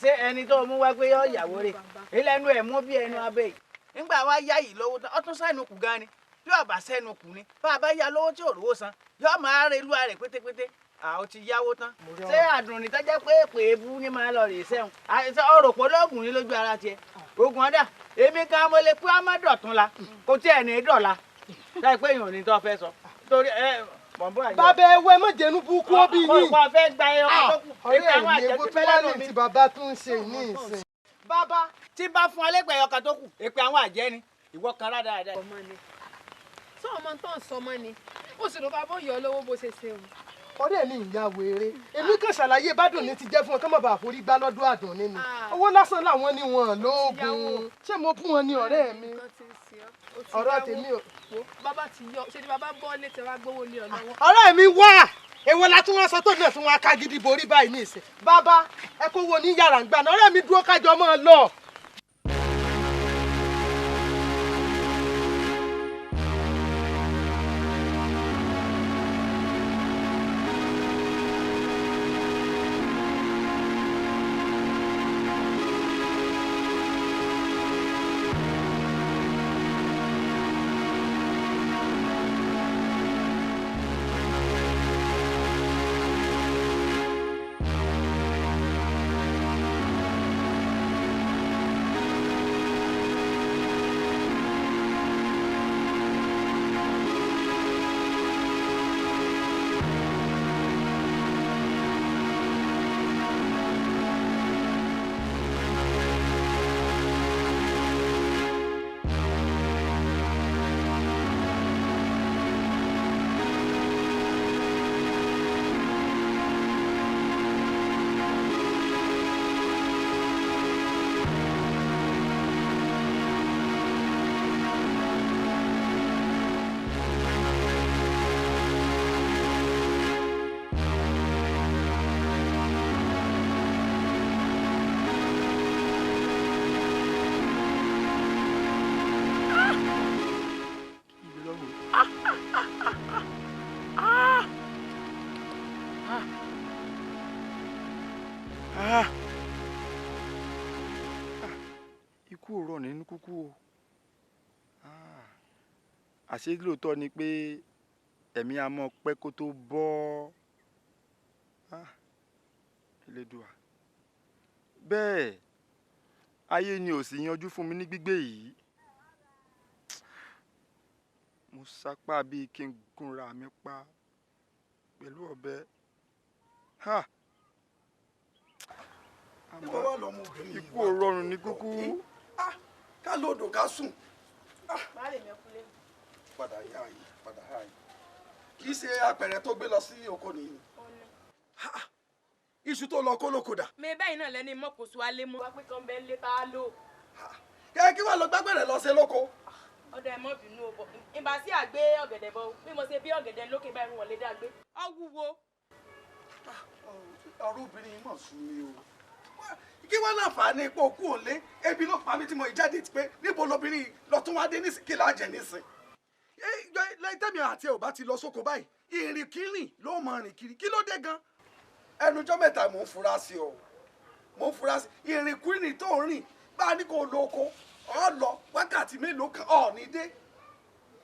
ṣé ẹni tó mú wá pé yọ ìyàwó rẹ̀ ilẹ̀nu ẹ̀ mú bí ẹnu abẹ́ yìí nígbà wá yá yìí lówó tán ọtún sẹ́nu kù gan ni bí ọba sẹ́nu kù ni bá a bá yá lówó tí ò rówó san yọ máa rẹ lúwa rẹ̀ pétépété ó ti yáwó tán ṣé Àdùnní tó jẹ́ pé èpè ebú ni máa lọ rè sẹ́wọ̀n ọ̀rọ̀ pọ̀ lọ́gùn ní lójú ara tiẹ̀ ogun ọ̀dà èmi kan mo lè pé ọmọ dọ̀tún la kò tí ẹ̀ ní dọ̀la láì pé èèyàn ò ní tó fẹ́ sọ torí bàbá ẹwọ ẹ má jẹnu burúkú óbí yín ọkọ fẹ́ gba ẹ ọkọ tó kù ọ̀rẹ́ mi ewu tó wá lè ti bàbá tún ṣe ní ìsìn. bàbá tí bá fún ọlẹ́gbẹ̀ẹ́ ọkàn tó kù èpè àwọn àjẹ́ ni ìwọ kan rádà. ọmọ ni sọ ọmọ tó ń sọ ọmọ ni ó sì ló bá bó yọ lówó bó ṣe ṣe o ọ̀rẹ́ mi ìyá wèrè èmi kàn ṣàlàyé bádùn ní ti jẹ́ fún wọn kí wọ́n bá forí gbá lọ́dún àdùn nínú owó lásán làwọn ní wọn lóògùn ṣé mo fún wọn ní ọ̀rẹ́ mi ọ̀rọ̀ tèmi ò. bàbá ti yọ ṣe ni bàbá bọ́ létí wá gbówó lé ọ lọ́wọ́. ọ̀rẹ́ mi wá èwo la tún wá sọ tó náà tún wá ká gidi borí báyìí ní ìsìn bàbá ẹ kó wo ní yàrá ń gbà náà ọ̀rẹ́ mi dúró kájọ máa lọ. ikú ò rọ̀ nínú kúkú o àṣé lóòótọ́ ni pé ẹ̀mí a mọ̀ pẹ́ kó tó bọ́ Elédùà bẹ́ẹ̀ ayé ni ò sì yanjú fún mi ní gbígbé yìí mo sapá bíi kí n gúnra mi pa pẹ̀lú ọ̀bẹ ikú ò rọrùn ní kúkú. ká lóòdò ká sùn. Baálé mi ọkùnrin. padà yá yìí padà yá yìí kì í ṣe apẹ̀rẹ̀ tó gbé lọ sí oko nìyí. iṣu tó lọ kó lóko dà. mi bẹ́ẹ̀ náà lẹ́ni mọ́kòsó alẹ́ mọ́. wá pé kan bẹ́ẹ̀ lé tá a lò. kí wàá lọ gbàgbẹ́rẹ̀ lọ sí lóko. ọ̀dọ̀ ẹ̀ mọ́ bínú o bọ̀ ìbá sí àgbé ọ̀gẹ̀dẹ̀ bọ̀ bí mo ṣe bí ọ̀gẹ̀dẹ̀ lókè báyìí wọn lè dá gbé. ọ wúwo. ọ̀rọ̀ obìnrin mọ̀ sún mi o kí wọ́n láǹfààní pé òkú òǹlé ebi ló pa mí tí mo jáde ti pé níbo lobìnrin lọ tún wá dé nísìn kí là á jẹ nísìn. tẹ́mi àti ẹ̀ ò bá ti lọ sóko báyìí ìrìn kírìn ló mọ rìn kiri kí ló dé gan. ẹnujọ́ mẹ́ta mò ń fura sí ọ mò ń fura sí ìrìn kírìn tó ń rìn bá a ní kó lo oko ọ lọ wákàtí mélòó kan ọ ní dé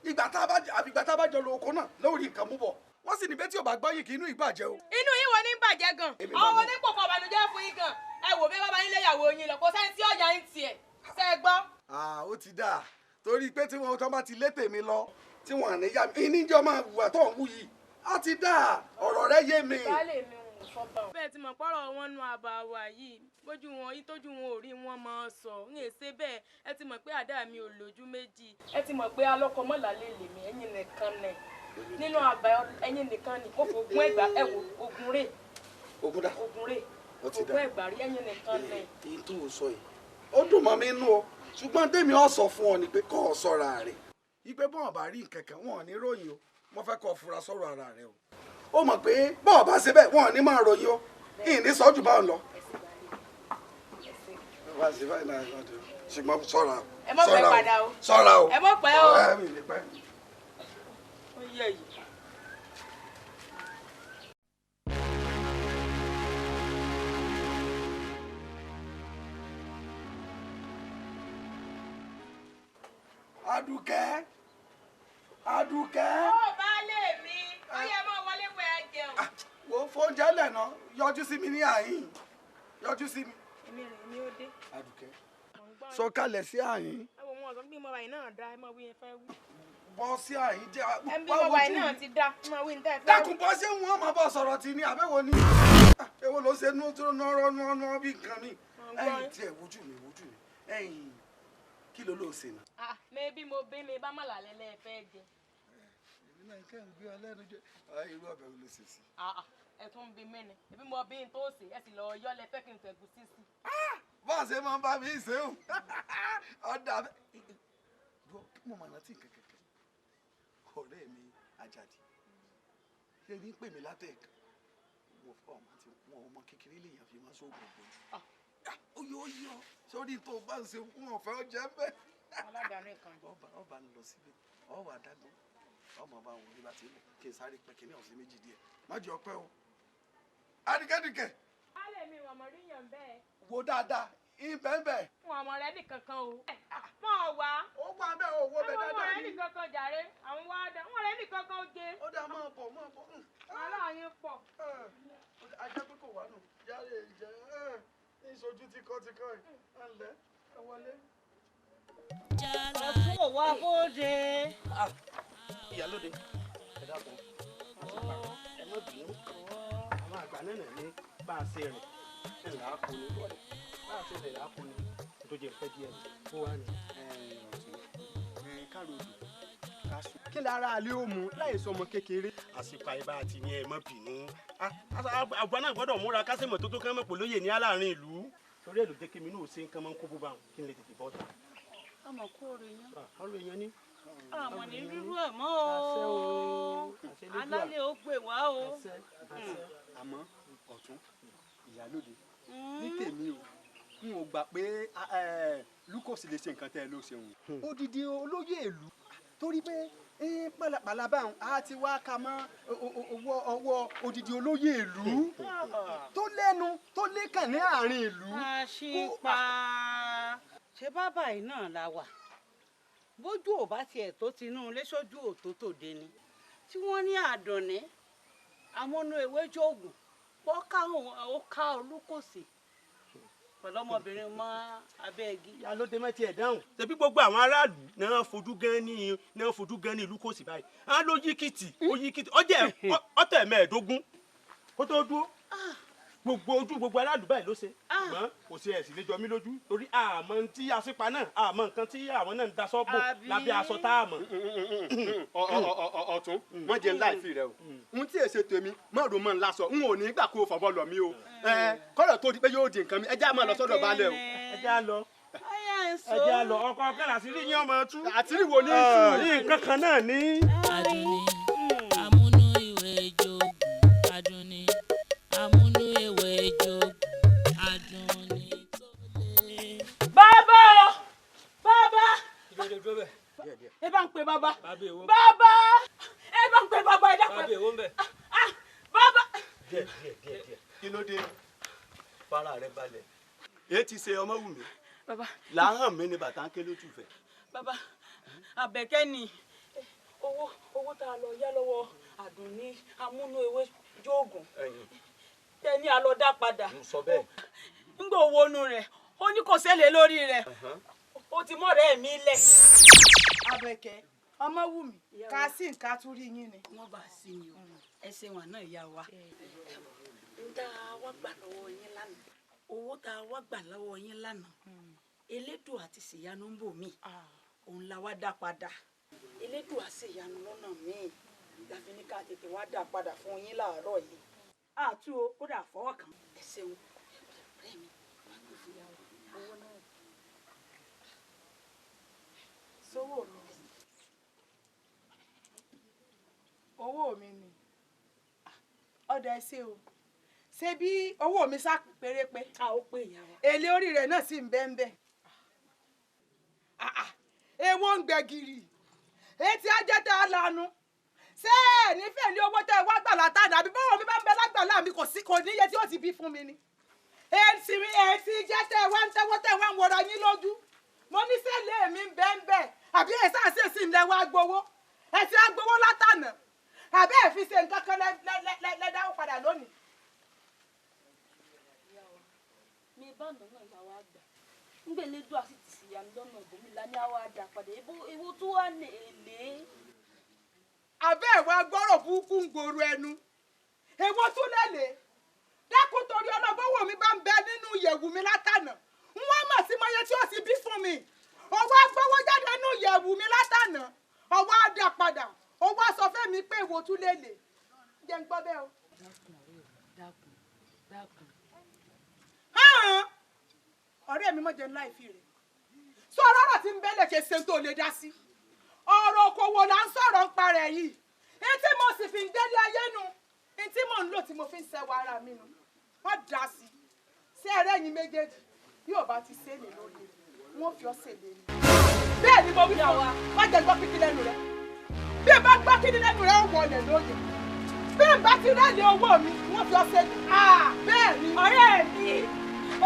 ìgbà tá a bá jọ lo oko náà lórí nǹkan mú bọ̀ wọ́n sì ní bẹ́ẹ̀ tí ò bá gbọ́yìn kí inú ìbàjẹ́ o. inú yín wo ní bàjẹ́ gan àwọn onípòkò ọ̀bànújẹ́ fún yín gan ẹ wò bí bàbá yín léyàwó yín lọ kò sẹ́ni tí ọ̀yà ń tiẹ̀ ṣe é gbọ́. ó ti dáa torí pé tí wọn bá ti lé tèmi lọ tí wọn ní yá mi níjọ máa wùwà tó ń wù yìí á ti dáa ọ̀rọ̀ rẹ yé mi. baálé mi ò sọ bá wọn. bẹ́ẹ̀ ti mọ̀ pọ́rọ̀ wọn nu àbá wa yìí bójú wọn yìí tójú wọn ò rí wọn máa sọ ń èsè bẹ́ẹ̀ ẹ ti mọ̀ pé àdá mi ò lójú méjì ẹ ti mọ̀ pé alọ́kọ̀mọ́lá lè lè mí ẹ̀yin nìkan nẹ̀ nínú àbá ẹ̀yin nìkan ni mo fògùn ẹgbà ẹ wò ogun rè ogun dà ogun rè ó ti dà ogun ẹgbà rí ẹ̀yin nìkan nẹ̀. èyí tó o sọ yìí ó dùn mọ́ mi nú o ṣùgbọ́n tèmi ọ̀ sọ fún ọ ni pé kọ́ ọ sọ́ra rẹ̀ ìpè bọ́ọ̀ bá rí nǹkan kan wọn ò ní ròyìn o mo fẹ́ kọ́ ọ fura sọ́rọ̀ ara rẹ o ó mọ̀ pé bọ́ọ̀ bá ṣe bẹ́ẹ̀ wọn ò ní máa ròyìn o ìní sọ́jú bá ń lọ. ṣùgbọ́n sọ́ra o ẹ mọ̀ pẹ́ padà o sọ́ra o ẹ mọ̀ pẹ́ o. ó yẹ yìí. Adùkẹ́ Adùkẹ́. ó baálé mi ó yẹ mọ́ wọlé pé ẹ jẹun. wo fóúnjẹ lẹ́nà yọjú sí mi ní àyín yọjú sí mi. èmi rìn ní ó dé. Adùkẹ́ sọ kalẹ̀ sí àyín. ẹ wo wọn ọ̀sán bí mo wà yìí náà dá ẹ mọ wí ẹ fẹ́ wí. bọ́ sí àyín jẹ́ ẹ bí mo wà yìí náà ti dá ẹ mọ wí ní tẹ́ ẹ fẹ́ wí. dákun bọ́ sí wọn máa bọ́ sọ̀rọ̀ tì ní àbẹ̀wò ni. èwo ló ṣe nú tó nọ́rọ́ bí nǹkan mi. ẹ̀yin tiẹ̀ wojú mi ẹ̀yin kí ló ló ṣe nà. mi bí mo bí mi bá má làlẹ́ lẹ́ fẹ́ jẹ. èmi náà kẹ́ ń gbé ọ lẹ́nu jẹ́ irú ọbẹ̀ wo ló ṣe sí. ẹ tún bí mẹ́ni ebi mo bí n tó ṣe ẹ sì lọ yọ lẹ fẹ́ kí n tẹ̀gùn sí sí. bọ́ọ̀ ṣe máa ń bá mi ṣe o ọ̀dà bẹ́ẹ̀ mo mọ̀ rántí kẹ̀kẹ́ ọ̀rẹ́ mi Àjàdí ṣe ní pè mí látẹ̀ẹ̀kan wọ́n fọ́ ọmọ tí wọ́n ọmọ kékeré lèèyàn fi máa ṣoògùn ògbójú ó yọ sórí tó bá ń ṣe fún ọ̀fẹ́ ọjẹ́ bẹ́ẹ̀. aládàáni kan. ọba ń lọ síbẹ̀ ọwọ́ adágbọ́n ọmọ ọba òun nígbà tí kì í sáré pẹ́ kínní ọ̀sẹ̀ méjì díẹ̀ má jẹ́ ọpẹ́ o. adìkẹ́dìkẹ́. a lè mi ìwọ̀n mọ̀ríyàn bẹ́ẹ̀. wo dáadáa ìbẹ́ẹ̀bẹ́. fún ọmọ rẹ nìkan kan o. mọ̀ wá. ó wà bẹ́ẹ̀ owó bẹ́ẹ̀ dáadáa ọmọ rẹ nìkan kan jàre àwọn wá dá ọmọ rẹ nìkan kan jẹ. ó dá máa bọ̀. aláàyè pọ̀. ajá pé kò wá nù jáde ìjẹ́ ìṣojú tíkọ́ ẹ̀ ńlẹ́ ẹ wọlé. ọ̀tún ò wá bóde. ìyálóde ẹ dákun ẹ má bínú àwọn àgbà náà ní bá a ṣe rìn ńlá kò ní bá a ṣe rìn ńlá kò ní tó jẹ pẹ́ díẹ̀ ó wà ní káàró odò káṣù. kí lára alẹ́ ó mu láì sọmọ kékeré àsìkò àìbá àti ní ẹ má bínú àgbà náà gbọ́dọ̀ múra kásìmọ̀ tó tó kán mọ̀ pò lóye ní aláàárín ìlú torí ẹ̀ ló jẹ́ kí mi náà ṣe nǹkan máa ń kó bó bá wọn kí n lè tètè bọ́ ta. ọmọ kóore yẹn. ọ̀rọ̀ èèyàn ní. àmọ́ ní rírú ẹ̀ mọ́ o alálẹ̀ ó gbè wá o. àmọ́ ọ̀tún ìyálóde ní tèmi o n ò gbà pé Lucas lè ṣe nǹkan tẹ́ ẹ ló ṣeun. odidi olóyè ìlú torí pé pàlàpàlà báwọn a ti wá ka mọ́ ọwọ́ odidi olóyè ìlú tó lẹ́nu tó lékàn ní àárín ìlú. àṣìpa ṣé bàbá yìí náà la wà bójú ò bá tiẹ̀ tó tinú ilé sójú òtó tòde ni tí wọ́n ní àdùnní amúnú ewé jóògùn pọ́ káwọn ó ká Olúkòsì pẹ̀lú ọmọbìnrin mọ́ abẹ́ igi. ìyálóde mẹ́tì ẹ̀ dáhùn. ṣebí gbogbo àwọn aráàlú náà fojú gan ní Olúkòsì báyìí á ló yíkìtì ó yíkìtì ọ̀tẹ̀ mẹ́ẹ̀ẹ́dógún kó tó dúró gbogbo aráàlú báyìí ló ṣe ṣùgbọ́n kò sí ẹ̀sìn lè jọ mí lójú torí àmọ́ tí àṣìpa náà àmọ́ nǹkan tí àwọn náà ń daṣọ́ bò lábẹ́ aṣọ tá a mọ̀. ọ̀tún wọ́n jẹ́ ńlá ìfì rẹ o n tí èsè tèmi má ro mọ́ ńlá sọ n ò ní gbà kó o fọ̀bọ̀ lọ mí o kọ́lọ̀ tó di pé yóò di nǹkan mi ẹ já máa lọ sọ́dọ̀ baálẹ̀ o. ẹ já lọ ọkọ kẹlẹ àṣírí yín ọmọ tú. àṣírí wo ní ìṣú. nǹkan kan náà ní. Àdùnní amúnú ìwé jogun Àdùnní amúnú ìwé jogun Àdùnní tó lé. bàbá ẹ bá ń pe bàbá ẹ bá ń pe bàbá ẹ dákun. bàbá. kí ló dé fara rẹ balẹ̀ èyí ti ṣe ọmọ wù mí bàbá làáhàn mi ni bàtà ń ké lójú fẹ. bàbá Àbẹ̀kẹ́ ni owó tá a lọ yá lọ́wọ́ Àdùnní amúnú ewé jóògùn tẹ́ni a lọ dá padà ńgbà owó nu rẹ̀ ó ní kò ṣẹlẹ̀ lórí rẹ̀ ó ti mọ̀rẹ́ mi lẹ̀. Àbẹ̀kẹ́ ọmọ wù mí ká sí nǹkan tún rí yín ni. wọ́n bá sí ni o ẹsẹ̀ wọn náà yá wa. ń tá a wá gbà lọ́wọ́ yín lánàá owó tá a wá gbà lọ́wọ́ yín lánàá elédùn àti ṣèyanu ń bò mí òun la wá dá padà elédùn àti ṣèyanu lọ́nà míì láfi ní ká tètè wá dá padà fún yín láàárọ̀ yìí àtú o kódà fọwọ́ kan ẹ ṣeun ọ̀rẹ́ mi wá gbé fúyàwó owó náà sówó mi ni owó mi ni ọ̀dà ẹ̀sẹ̀ o ṣé bí owó mi sá pérépé a ó pè ìyàwó èlé orí rẹ̀ náà sì ń bẹ́ńbẹ́ èwo ń gbẹ̀gìrì etí ajẹ́tẹ̀ alanu ṣé ẹ̀ nífẹ̀ẹ́ ní owó tẹ́ ẹ wá gbà látàdá àbí bọ́wọ́ mi bá ń bẹ lágbàlá mi kò níye tí ó ti bí fún mi ni èsì jẹ́tẹ̀ wá ń tẹ́wọ́ tẹ́ wá ń wọra yín lójú mo ní sẹ́lẹ̀ mi ń bẹ́ńbẹ́ àbí ẹ̀ sáà sì ń lẹ́wọ́ agbowó ẹ̀ ti agbowó látànà àbí ẹ̀ fi ṣe nǹkan kan lẹ́dáwó padà lónìí. mi báńdọ̀ náà la wá gbà ńgbè lédùn àti tìsíyanu lọ́nà ìbomi la ní àwa dà padà ewu tó wà ní èlé. àbẹ́ ẹ̀wọ̀ agbọ́rọ̀ burúkú ń gbòòrò ẹnu èwo tún lélẹ̀ dákun torí ọlọ́bọ̀wọ̀ mi bá ń bẹ nínú ìyẹ̀wù mi látànà wọ́n mọ̀ sí mọ́yẹ tí ó ti bí fún mi ọwọ́ agbọ́wọ́ jáde nínú ìyẹ̀wù mi látànà ọwọ́ á dà padà ọwọ́ aṣọ fẹ́mi mi pé ìwò tún lè lè jẹ́ ń gbọ́ bẹ́ẹ̀ o. dákun. ọ̀rẹ́ mi mọ̀ jẹ́ ńlá ìfi rẹ̀ sọ ọ̀rọ̀ tí ń bẹ́lẹ̀ ṣe ṣe tó lè dá sí ọ̀rọ̀ okòwò là ń sọ̀rọ̀ ń parẹ́ yìí etí mo sì fi ń délé ayé nu etí mo ń lò tí mo fi ń ṣẹwà ara mi nu wọ́n dá sí sí ẹ̀rẹ́ yín méjèèjì bí ò bá ti ṣe é lè lóde wọ́n fi ọ́ ṣèlè ni. bẹ́ẹ̀ ni mo wí fún wa má jẹ́ gbọ́ kíkí lẹ́nu rẹ̀ bí ẹ bá gbọ́ kíkí lẹ́nu rẹ̀ ó wọlé lóye bí ẹ bá ti rẹ́lẹ̀ owó mi wọ́n fi ọ́ ṣèlè. bẹ́ẹ̀ ni ọ̀rẹ́ mi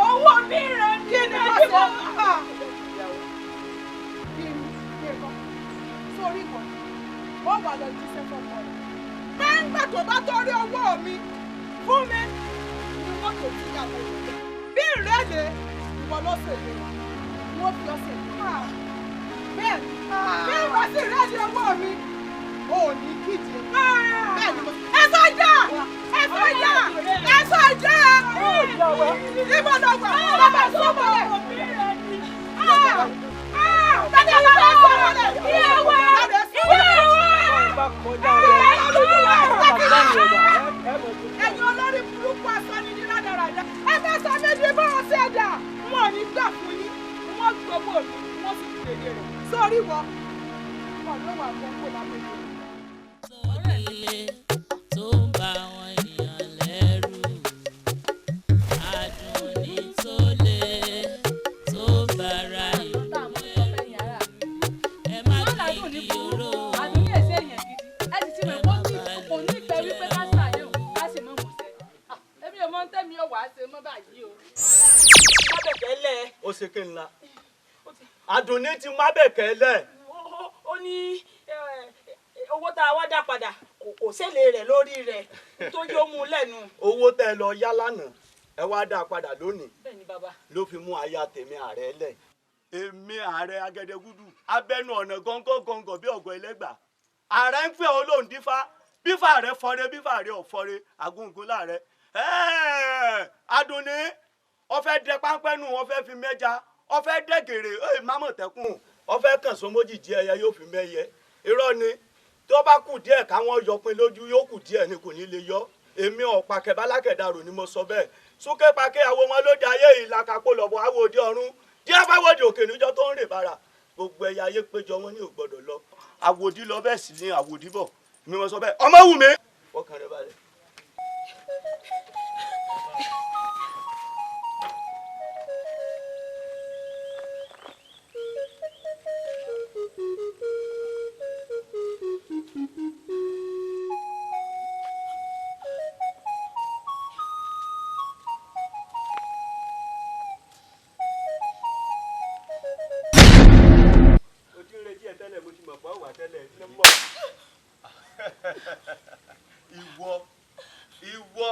owó mi rẹ̀ kí ni wọ́n ṣe sórí ìwọ ó wà lọ jíṣẹ́ fọmọ rẹ̀ nígbà tó bá torí owó mi fún mi ni mọ́tò tí yàgò rẹ̀ bí ìrẹ́lẹ̀ ìwọ ló ṣèlè wọ́n fi ọ̀sẹ̀ bẹ́ẹ̀ bí wọ́n sì rẹ́lẹ̀ owó mi ò ní kíje bẹ́ẹ̀ ni mo ẹ sọ́jà ẹ sọ́jà ẹ sọ́jà ìbò lọ́gbà lọ́gbà sọ́mọ́ rẹ̀. Tani ọba rẹ̀ sọ̀rọ̀ rẹ̀ ìyàwó ẹ̀yin olórí burúkú asọ́ni ní rádaràdà ẹ fẹ́ sọ méjì bọ́ọ̀ sí ẹ̀dá wọn ò ní gbà fún yín wọ́n gbogbo mi wọ́n sì fi lèlè rẹ̀ sórí wọ wọn ló wà fún kó lábẹ́ mi. Ilé tó ń ba àwọn ènìyàn lẹ́rù adùn ní tó lé tó bára ìlú ẹ má gbé igi oró ó ṣe kí n la Àdùnní ti má bẹ̀kẹ́ lẹ̀. ó ní owó tá a wá dá padà kò ṣèlè rẹ̀ lórí rẹ̀ tó yóò mú lẹ́nu. owó tẹ́ lọ yá lánàá ẹ wá dá padà lónìí. bẹ́ẹ̀ni bàbá. ló fi mú aya tèmi ààrẹ lẹ̀. èmi ààrẹ Agẹdẹgúdù abẹnú ọ̀nà gọ́ngọ́ngọ́ngọ́ bí ọ̀gọ́ ẹlẹ́gbà. ààrẹ ń pè olóhùn dífá bífà rẹ fọre bífà rẹ ọ̀fọre agúngún láàrẹ. Àdùnní ó fẹ́ dẹ páńpẹ́ nù wọ́n fẹ́ fi mẹ́ja ó fẹ́ dẹ gèrè mámọ̀tẹ́kùn ó fẹ́ kàn sómójì jí ẹyẹ yóò fi mẹ́yẹ. irọ́ ni tó bá kù díẹ̀ káwọn yọpin lójú yóò kù díẹ̀ ni kò ní lè yọ. èmi ọ̀pàkẹ́ bálákẹ́dàrò ni mo sọ bẹ́ẹ̀. súnkẹ́ pàkẹ́ àwo wọn lóde ayé ìlàkàpọ̀ lọ́bọ̀ àwọ̀ òde ọ̀run díẹ̀ bá wọ́de òkè níjọ́ tó ń rè bára gbogbo ẹ̀yà ayé péjọ wọn ní ògbọ́dọ̀ lọ. àwòdì lọ bẹ́ẹ̀ sì ni àwòdì bọ̀ mi mo sọ bẹ́ẹ̀ ọmọ wù mí. fọkàn rẹ balẹ̀. ìwọ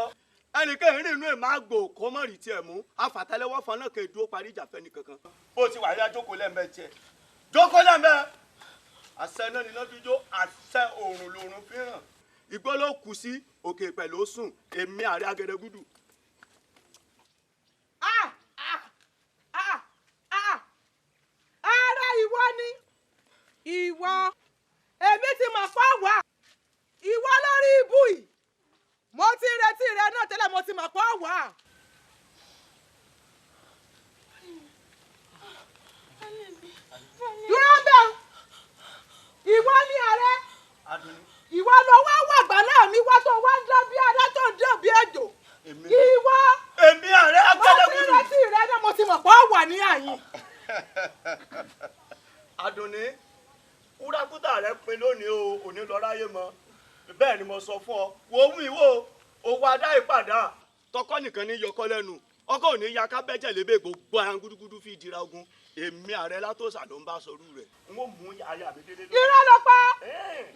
ẹnìkan ìrìn inú ẹ máa gbò kó mọ̀ rí tiẹ̀ mú afàtẹ́lẹ́wọ́ fún náà kẹ́ dúró parí ìjà fẹ́ni kankan. bó ti wà yá jókòó lẹ́m̀bẹ́ tiẹ̀ jókòó lẹ́m̀bẹ́ àṣẹ náà níná jíjó àṣẹ òòrùn lòòrùn fi hàn igbó ló kù sí òkè pẹ̀lú ó sùn èmi Ààrẹ Agẹdẹgúdù. ara ìwọ ni ìwọ èmi ti mọ̀ pé wà ìwọ lórí ibú yìí mo ti retí rẹ náà tẹ́lẹ̀ mo ti mọ̀ pé wà. dúró ń bẹ̀ ìwọ ni ààrẹ ìwọ ló wá wàgbà náà mi wá tó wá ń dán bí adá tó ń dán bí ejò ìwọ èmi Ààrẹ Agẹdẹgúdù mo ti retí rẹ náà mo ti mọ̀ pé wà ní àyìn. Àdùnní kúrákútà rẹ pin lónìí o òní lọ ráyè mọ bẹ́ẹ̀ ni mo sọ fún ọ wo mi wo owó adá ìpàdà tọkọ nìkan ní yọkọ lẹ́nu ọkọ ò ní ya ká bẹ́jẹ̀ lébè gbogbo ara gúdúgúdú fi ìdíra ogun èmi Ààrẹ Látòsà ló ń bá sọrú rẹ̀ n ó mú aya mi délé. irọ́ ló pa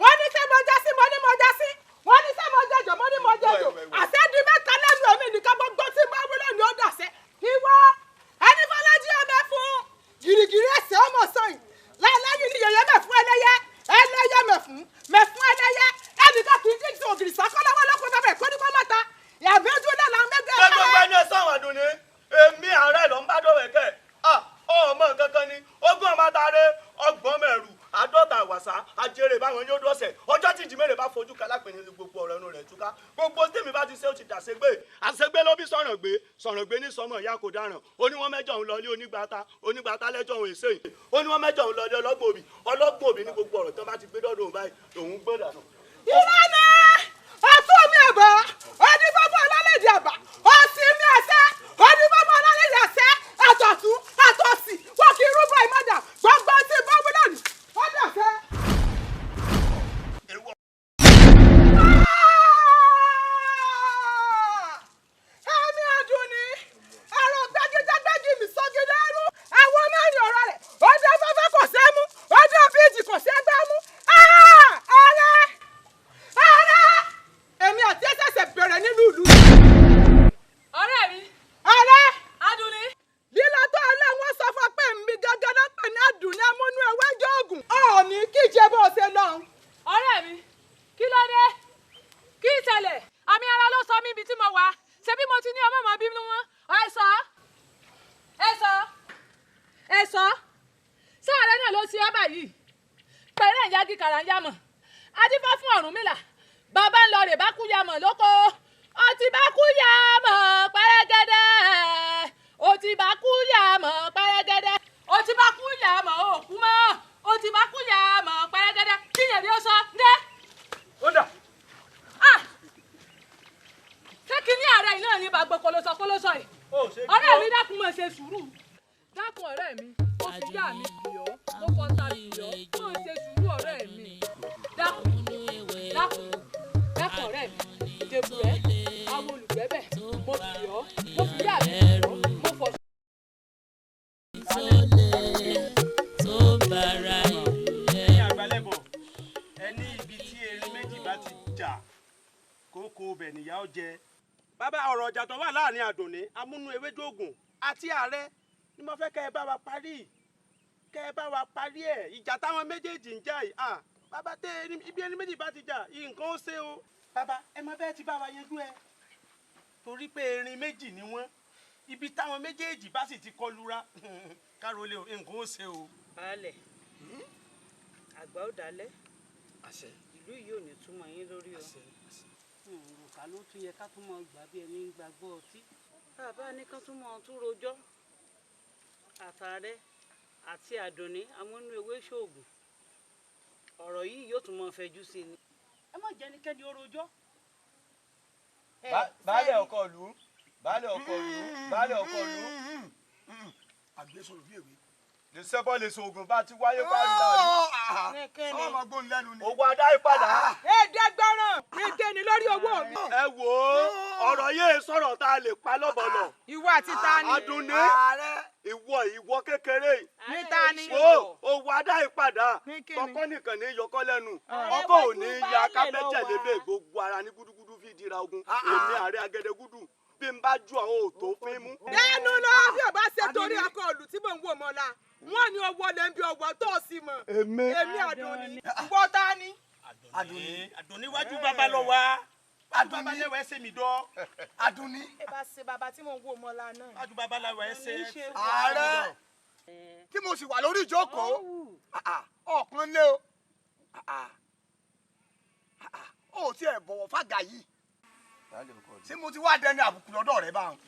wọ́n ní sẹ́ mo já sí mo ní mo já sí wọ́n ní sẹ́ mo jẹjọ mo ní mo jẹjọ àṣẹ di mẹ́ta lẹ́nu èmi nìkan gbogbo tí mo wí lónìí ó dàṣẹ. ìwọ ẹni fọlájú ọmọ fún gìrìgìrì ẹsẹ̀ ọmọ sọyìn láìláyìn ni yẹyẹ mẹ́fún ẹlẹ́yẹ ẹlẹ́yẹ mẹ́fún ẹlẹ́yẹ ẹnìkan kì í dín sí ògiri sàkọ́lọ́wọ́ lọ́kọ́ bẹ́ẹ̀ kó ní kó má ta ìyàbẹ́jú náà là ń gbẹ́gbẹ́ rẹ̀. gbẹ́gbẹ́ ní ẹ̀sán Àdùnní èmi Ààrẹ ló ń bá dọ̀wẹ̀ kẹ́ ọmọ kankan ni ogún ọmọ atare ọgbọ̀n mẹ́rù àádọ́ta àwà wàsá ajere báwọn yóò dọ̀sẹ̀ ọjọ́ tí ìjìmẹ̀rẹ̀ bá fojú kalápẹ̀ ní gbogbo ọ̀rọ̀ inú rẹ̀ túká gbogbo tèmi bá ti ṣe ó ti dàṣẹ́gbé àṣegbé ló bí sọ̀rọ̀ gbé ní sọmọ ìyá kò dáràn ó ní wọ́n mẹ́jọ òun lọlé onígbàtà lẹ́jọ́ òun èsè yìí ó ní wọ́n mẹ́jọ òun lọlé ọlọ́gbòbí ní gbogbo ọ̀rọ̀ tó bá ti gbé dọ́dọ̀ òun báyìí òun gbé dànù. ìlànà ọtún mi àbá ọdún bàbá ọlọ́lẹ́dẹ̀ àbá ọ̀sìn mi àṣẹ ọdún bàbá ọlọ́lẹ́dẹ̀ àṣẹ àtọ̀tún àtọ̀sì wọ́n kì í rúbọ ìmọ̀dà gbogbo ti bábú lónìí ọdún àṣẹ. ẹ̀mí Àdùnní ẹ̀rọ gbẹ́gídẹ́gbẹ́gì mi sọ́gídẹ́rú àwọn mẹ́rin ọ̀rọ̀ rẹ̀ ọdún afẹ́fẹ́ kò ṣeé mú ọdún bíìtì kò ṣeé gbá mú. èmi àti ẹsẹ̀sẹ̀ bẹ̀rẹ̀ nínú ìlú. ọ̀rẹ́ mi. ọ̀rẹ́. Àdùnní. lílọ tó ọlọ́wọ́ sọ fún pé mi gángan náà pè ní Àdùnní amúnú ẹwẹ́jọ́ ògùn. ọ̀ọ́nì kíjẹ bó ṣe lọ. ọ̀rẹ́ mi kí ló dé kí ìṣẹ̀lẹ̀ àmì ara ló sọ mí ibi tí mo wà ṣebí mo ti ní ọmọ mọ bínú wọn ẹ sọ sáàrẹ náà ló ṣe ọba yìí pẹ̀lẹ́ ìyá kíkàrà ń yàmọ̀ adífá fún Ọ̀rúnmìlà bàbá ń lọ rè bá kú yàmọ̀ lóko ọtí bá kú yàmọ̀ pẹ́rẹ́gẹ́dẹ́ ọtí bá kú yàmọ̀ pẹ́rẹ́gẹ́dẹ́ ọtí bá kú yàmọ̀ òkú mọ́ ọtí bá kú yàmọ̀ pẹ́rẹ́gẹ́dẹ́ kíyàn ni ó sọ dé. ó dà. ṣé kí ní ààrẹ yìí náà ní bá gbọ́ kólósọ yìí ọ̀rẹ́ mi dákun mọ̀ ṣe sùúrù dákun ọ̀rẹ́ mi ó fi yá mi bì ọ́ ó fọ́ta bì ọ́ mọ̀ ṣe sùúrù ọ̀rẹ́ mi dákun ọ̀rẹ́ mi dèbù rẹ̀ àwọn olùgbẹ́bẹ̀ mo bì ọ́ mo fi yá mi bì ọ́ mo fọ́. tó bára ẹ̀yin àgbálẹ̀bọ̀ ẹni ibi tí erin méjì bá ti jà kókó ọbẹ̀ nìyá ó jẹ. bàbá ọ̀rọ̀ ọjà tó wà láàrin Àdùnní amúnú ewédógùn àti ààrẹ ni mo fẹ́ kẹ́ ẹ bá wa parí ẹ̀ ìjà táwọn méjèèjì ń jà yìí bàbá tẹ ibi ẹni méjì bá ti jà nǹkan ó ṣe o. bàbá ẹ má bẹ́ẹ̀ ti bá wa yanjú ẹ torí pé erin méjì ni wọ́n ibi táwọn méjèèjì bá sì ti kọlura kárólé o nǹkan ó ṣe o. baálẹ̀ àgbà ó dalẹ̀ ìlú yìí ò ní túmọ̀ yín lórí o òrùka ló tún yẹ ká tún mọ gbà bí ẹni ń gbàgbọ́ ọtí bàbá ní ká tún mọ tún rojọ́ àtàrẹ àti Àdùnní amúnú ewé ṣoògùn ọ̀rọ̀ yìí yóò tún mọ fẹjú sí ni ẹ má jẹ́ ẹnikẹ́ni ó rojọ́. baálẹ̀ ọkọ ìlú àgbésọ̀rọ̀ bí èwe. lè sẹ́bọ̀ lè sọ̀gùn bá ti wáyé parí láàrin. ọmọ gbóhùn lẹ́nu ni. owó adáyé padà. ẹ̀ẹ́dẹ́gbẹ̀rún ní kéènì lórí owó mi. ẹ wò ó ọ̀rọ̀ yéé sọ̀rọ̀ tá a lè pa lọ́bọ̀lọ̀. ìwọ àti ta ni. Àdùnní ìwọ kékeré. ní ta ni. owó adáyé padà kọ́kọ́ nìkan ní yọkọ́ lẹ́nu ọkọ̀ ò ní ya kábẹ́jẹ̀ lébè gbogbo ara ní gúdúgúdú fi dira ogun èmi ààrẹ agẹdẹgúdù bí n bá ju àwọn òtó fín mú. dẹnu lọ bí o bá ṣe torí ọkọ òlù tí mò ń wò mọ́ la wọn ni owó lè ń bí ọwọ́ tó o sì mọ̀. èmi Àdùnní ìwọ ta ni. Àdùnní wájú bàbá lọ wá bàbá lẹwà ẹsẹ mi dọ. Àdùnní. ẹ bá ṣe bàbá tí mò ń wò mọ́ la náà. wájú bàbá lẹwà ẹsẹ. ààrẹ tí mo sì wà lórí ìjókòó ọ̀kan lé o ó tiẹ̀ bọ̀wọ̀ fàgà yìí ṣé mo ti wá dẹni àbùkù lọ́dọ̀ rẹ báwọn.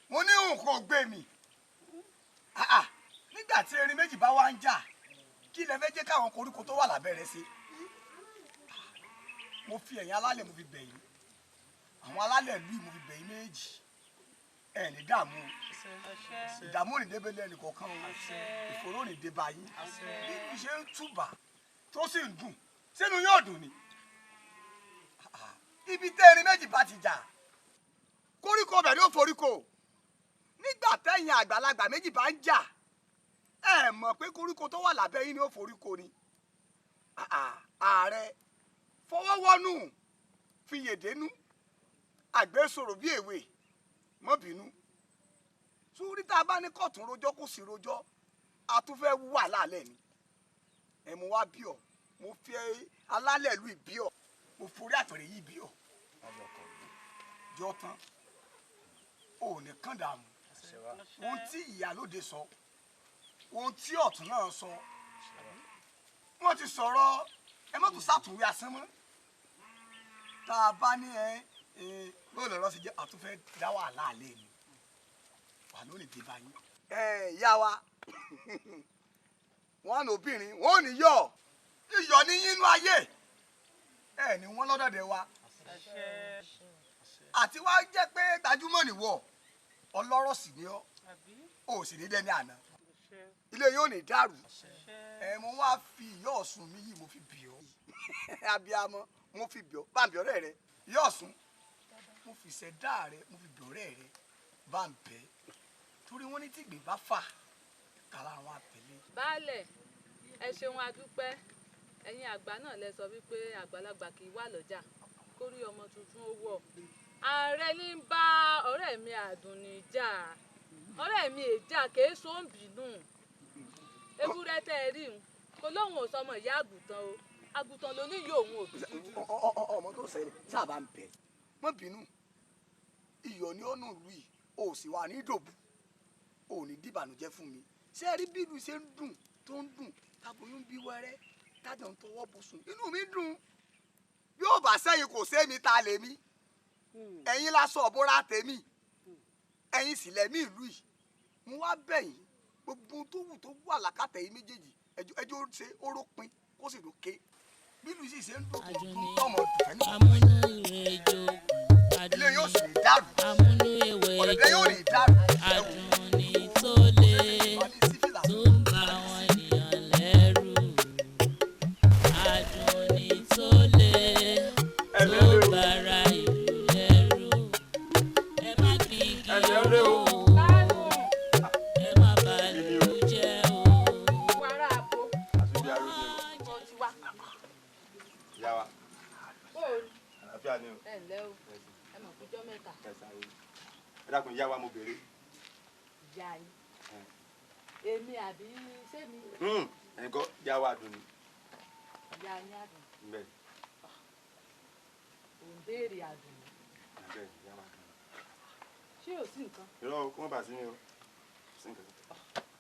mo ní nǹkan gbé mi nígbà tí erin méjì bá wá ń jà kí lẹ fẹ́ jẹ́ káwọn koríko tó wà lábẹ́ rẹ̀ ṣe. mo fi ẹ̀yin alálẹ̀ mo fi bẹ̀ yín àwọn alálẹ̀ ìlú mo fi bẹ̀ yín méjì ẹ̀ ní dààmú ìdààmú ò ní débẹ̀ lẹ́nu kọ̀ọ̀kan o ìfòró ò ní dé bá yín bí mi ṣe ń túbà tó sì ń dùn sínú yóò dùn ni. ibi tẹ́ erin méjì bá ti jà koríko ọbẹ̀ ni ó foríko nígbà tẹ́yìn àgbàlagbà méjì bá ń jà ẹ mọ̀ pé koríko tó wà lábẹ́ yín ni ó foríko ni. ààrẹ fọwọ́wọ́nù fìyèdénú àgbésọ̀rọ̀ bí èwe mọ́ bínú sórí tá a bá ní kọ̀tún rojọ́ kò sí rojọ́ a tún fẹ́ wà lálẹ́ ni ẹ mo wá bí ọ mo fi alálẹ̀ ìlú ìbí ọ mo forí àpẹẹrẹ yìí bí ọ jọ tán ò ní kàn dààmú ohun tí ìyálóde sọ ohun tí ọ̀tún náà sọ wọ́n ti sọ̀rọ̀ ẹ má tún sàtúnwé asán mọ́ tá a bá ní bóyá lọ́rọ́ sì jẹ́ àtúnfẹ́ dá wàhálà àlẹ́ mi wà lónìí dé báyìí. ìyá wa wọn ní obìnrin wọn ò ní iyọ̀ ní yínú ayé ní wọn lọ́dọ̀dẹ̀ wa àti wá jẹ́ pé gbajúmọ̀ nìwọ ọlọ́rọ̀ sì ni ọ́ ò sì ní dẹ́ni àná ilé yóò ní dàrú mo wá fi ìyá Ọ̀ṣun mi yìí mo fi bì ọ́ abiyamọ mo fi bì ọ́ bá ń bì ọ̀rẹ́ rẹ ìyá Ọ̀ṣun mo fi ṣẹ̀dá rẹ mo fi bì ọ̀rẹ́ rẹ bá ń bẹ́ torí wọ́n ní tí ìgbín bá fà kàrà àwọn àpẹẹlẹ. baálẹ̀ ẹ ṣeun adúpẹ́ ẹ̀yin àgbà náà lẹ sọ wípé àgbàlagbà kì í wà lọ́jà kórí ọmọ tuntun ó wọ̀ ààrẹ ní ń bá ọ̀rẹ́ mi Àdùnní jà ọ̀rẹ́ mi èjà kìí so ń bínú ewúrẹ́ tẹ́ ẹ rí un kò lóun ò sọmọ ìyá àgùntàn o àgùntàn ló ní yóò òun òbí. ọmọ tó ṣẹlẹ̀ sábà ń bẹ mọ́ bínú iyọ̀ ni ó nù lù yìí o sì wà ní ìdòbù o ní dìbànújẹ́ fún mi ṣé ẹ rí bí ìlú ṣe ń dùn tó ń dùn taboyún bí wẹ́rẹ́ tájà ń tọwọ́ bọ̀ sùn inú mi dùn yóò bá sẹ́yìn kò sẹ́mi ta lèmi ẹ̀yin lásán ọ̀bọ̀ra tèmi ẹ̀yin sì lẹ́mí ìlú yìí mo wá bẹ̀yìn gbogbo tó wù tó wà lákàtà yìí méjèèjì ẹjọ́ ṣe orópin kó sì lókè bí ìlú sì ṣe ń dùn tó ń tọmọ dùfẹ́ nípa ilé yóò sì ní dàrú ọ̀rẹ́dẹ́ yóò ní dàrú Àdùnní tó lé tó ń bá wọn ènìyàn lẹ́rù Àdùnní tó lé tó bára ìlú lẹ́rù ẹ má gbìngì owó ẹ má bà lù jẹ́ o. ìyá wa àlàáfíà ni o. ẹ ǹlẹ́ o ẹ mọ̀ fújọ́ mẹ́ta. ẹ dákun ìyá wa mo béèrè. ìyá yín èmi àbí sẹ́mi. ẹ̀ńkọ́ ìyá wa Àdùnní. ìyá yín Àdùnní. bẹ́ẹ̀ ò ń béèrè Àdùnní. bẹ́ẹ̀ ìyá wa Àdùnní. ṣé ò sí nǹkan. irọ́ o kó má bàa sí mi o sí nǹkan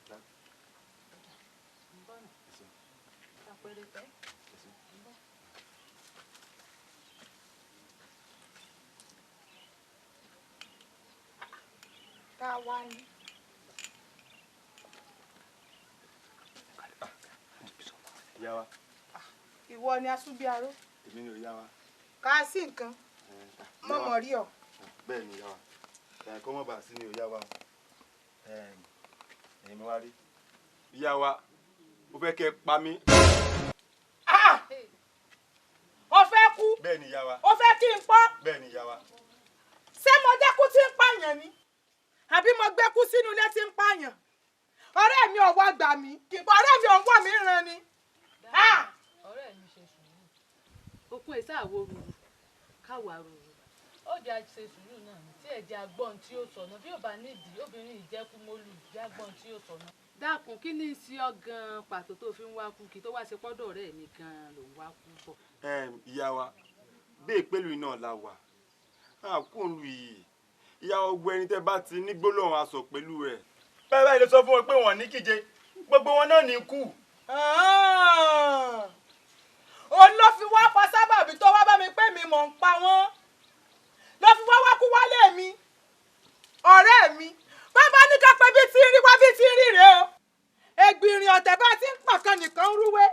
kan. ń bọ̀ nà kápẹ́rẹ́ tẹ́. ká wá ní. ìyá wa. ìwọ ni asúbíaró. èmi ni ò yá wa. ká sí nǹkan mọ̀mọ́ rí ọ. bẹ́ẹ̀ ni ìyá wa kó má bàa sí mi ò yá wa ẹ̀yin mi wá rí. ìyá wa ó fẹ́ kẹ́ ẹ pa mí. o fẹ́ kú. bẹ́ẹ̀ ni ìyá wa. o fẹ́ kí n pọ́. bẹ́ẹ̀ ni ìyá wa. ṣé mo jẹ́ kú tí ń pààyàn ni àbí mo gbé kú sínú ilé tí ń pààyàn ọ̀rẹ́ mi ọ̀wọ́ gbà mí ọ̀rẹ́ mi ọ̀wọ́ mi ràn ni. ọ̀rẹ́ mi ṣe sùúrù okun èsà àwo ruru káwa ruru ó jẹ́ àṣẹ sùúrù náà ní tí ẹ̀jẹ̀ agbọ́n tí ó sọ̀nà bí ó bá nídìí obìnrin ìjẹ́kúmólú ìjẹ́ agbọ́n tí ó sọ̀nà. dákun kí ni sí ọ gan pàtó tó fi ń wá kú kí tó wá ṣe pọ́dọ̀ ọ̀rẹ́ mi gan ló ń wá kú bọ̀. ìyá wa bẹ́ẹ̀ pẹ̀lú iná la wà á kó ń lu yìí ìyá ọgbọ ẹni tẹ́ bá ti ní gbólóhùn aṣọ pẹ̀lú rẹ̀. báyìí báyìí ló sọ fún wọn pé wọn ní kíje gbogbo wọn náà ní kú. òun ló fi wá fa sábàbí tó wá bá mi pé mi mọ̀ ń pa wọ́n ló fi wá wá kú wálé mi ọ̀rẹ́ mi bàbá ní ká pé bí ti rí wá bí ti rí rèé o ègbìrìn ọ̀tẹ̀ bá ti ń pọ̀kan nìkan ń rúwé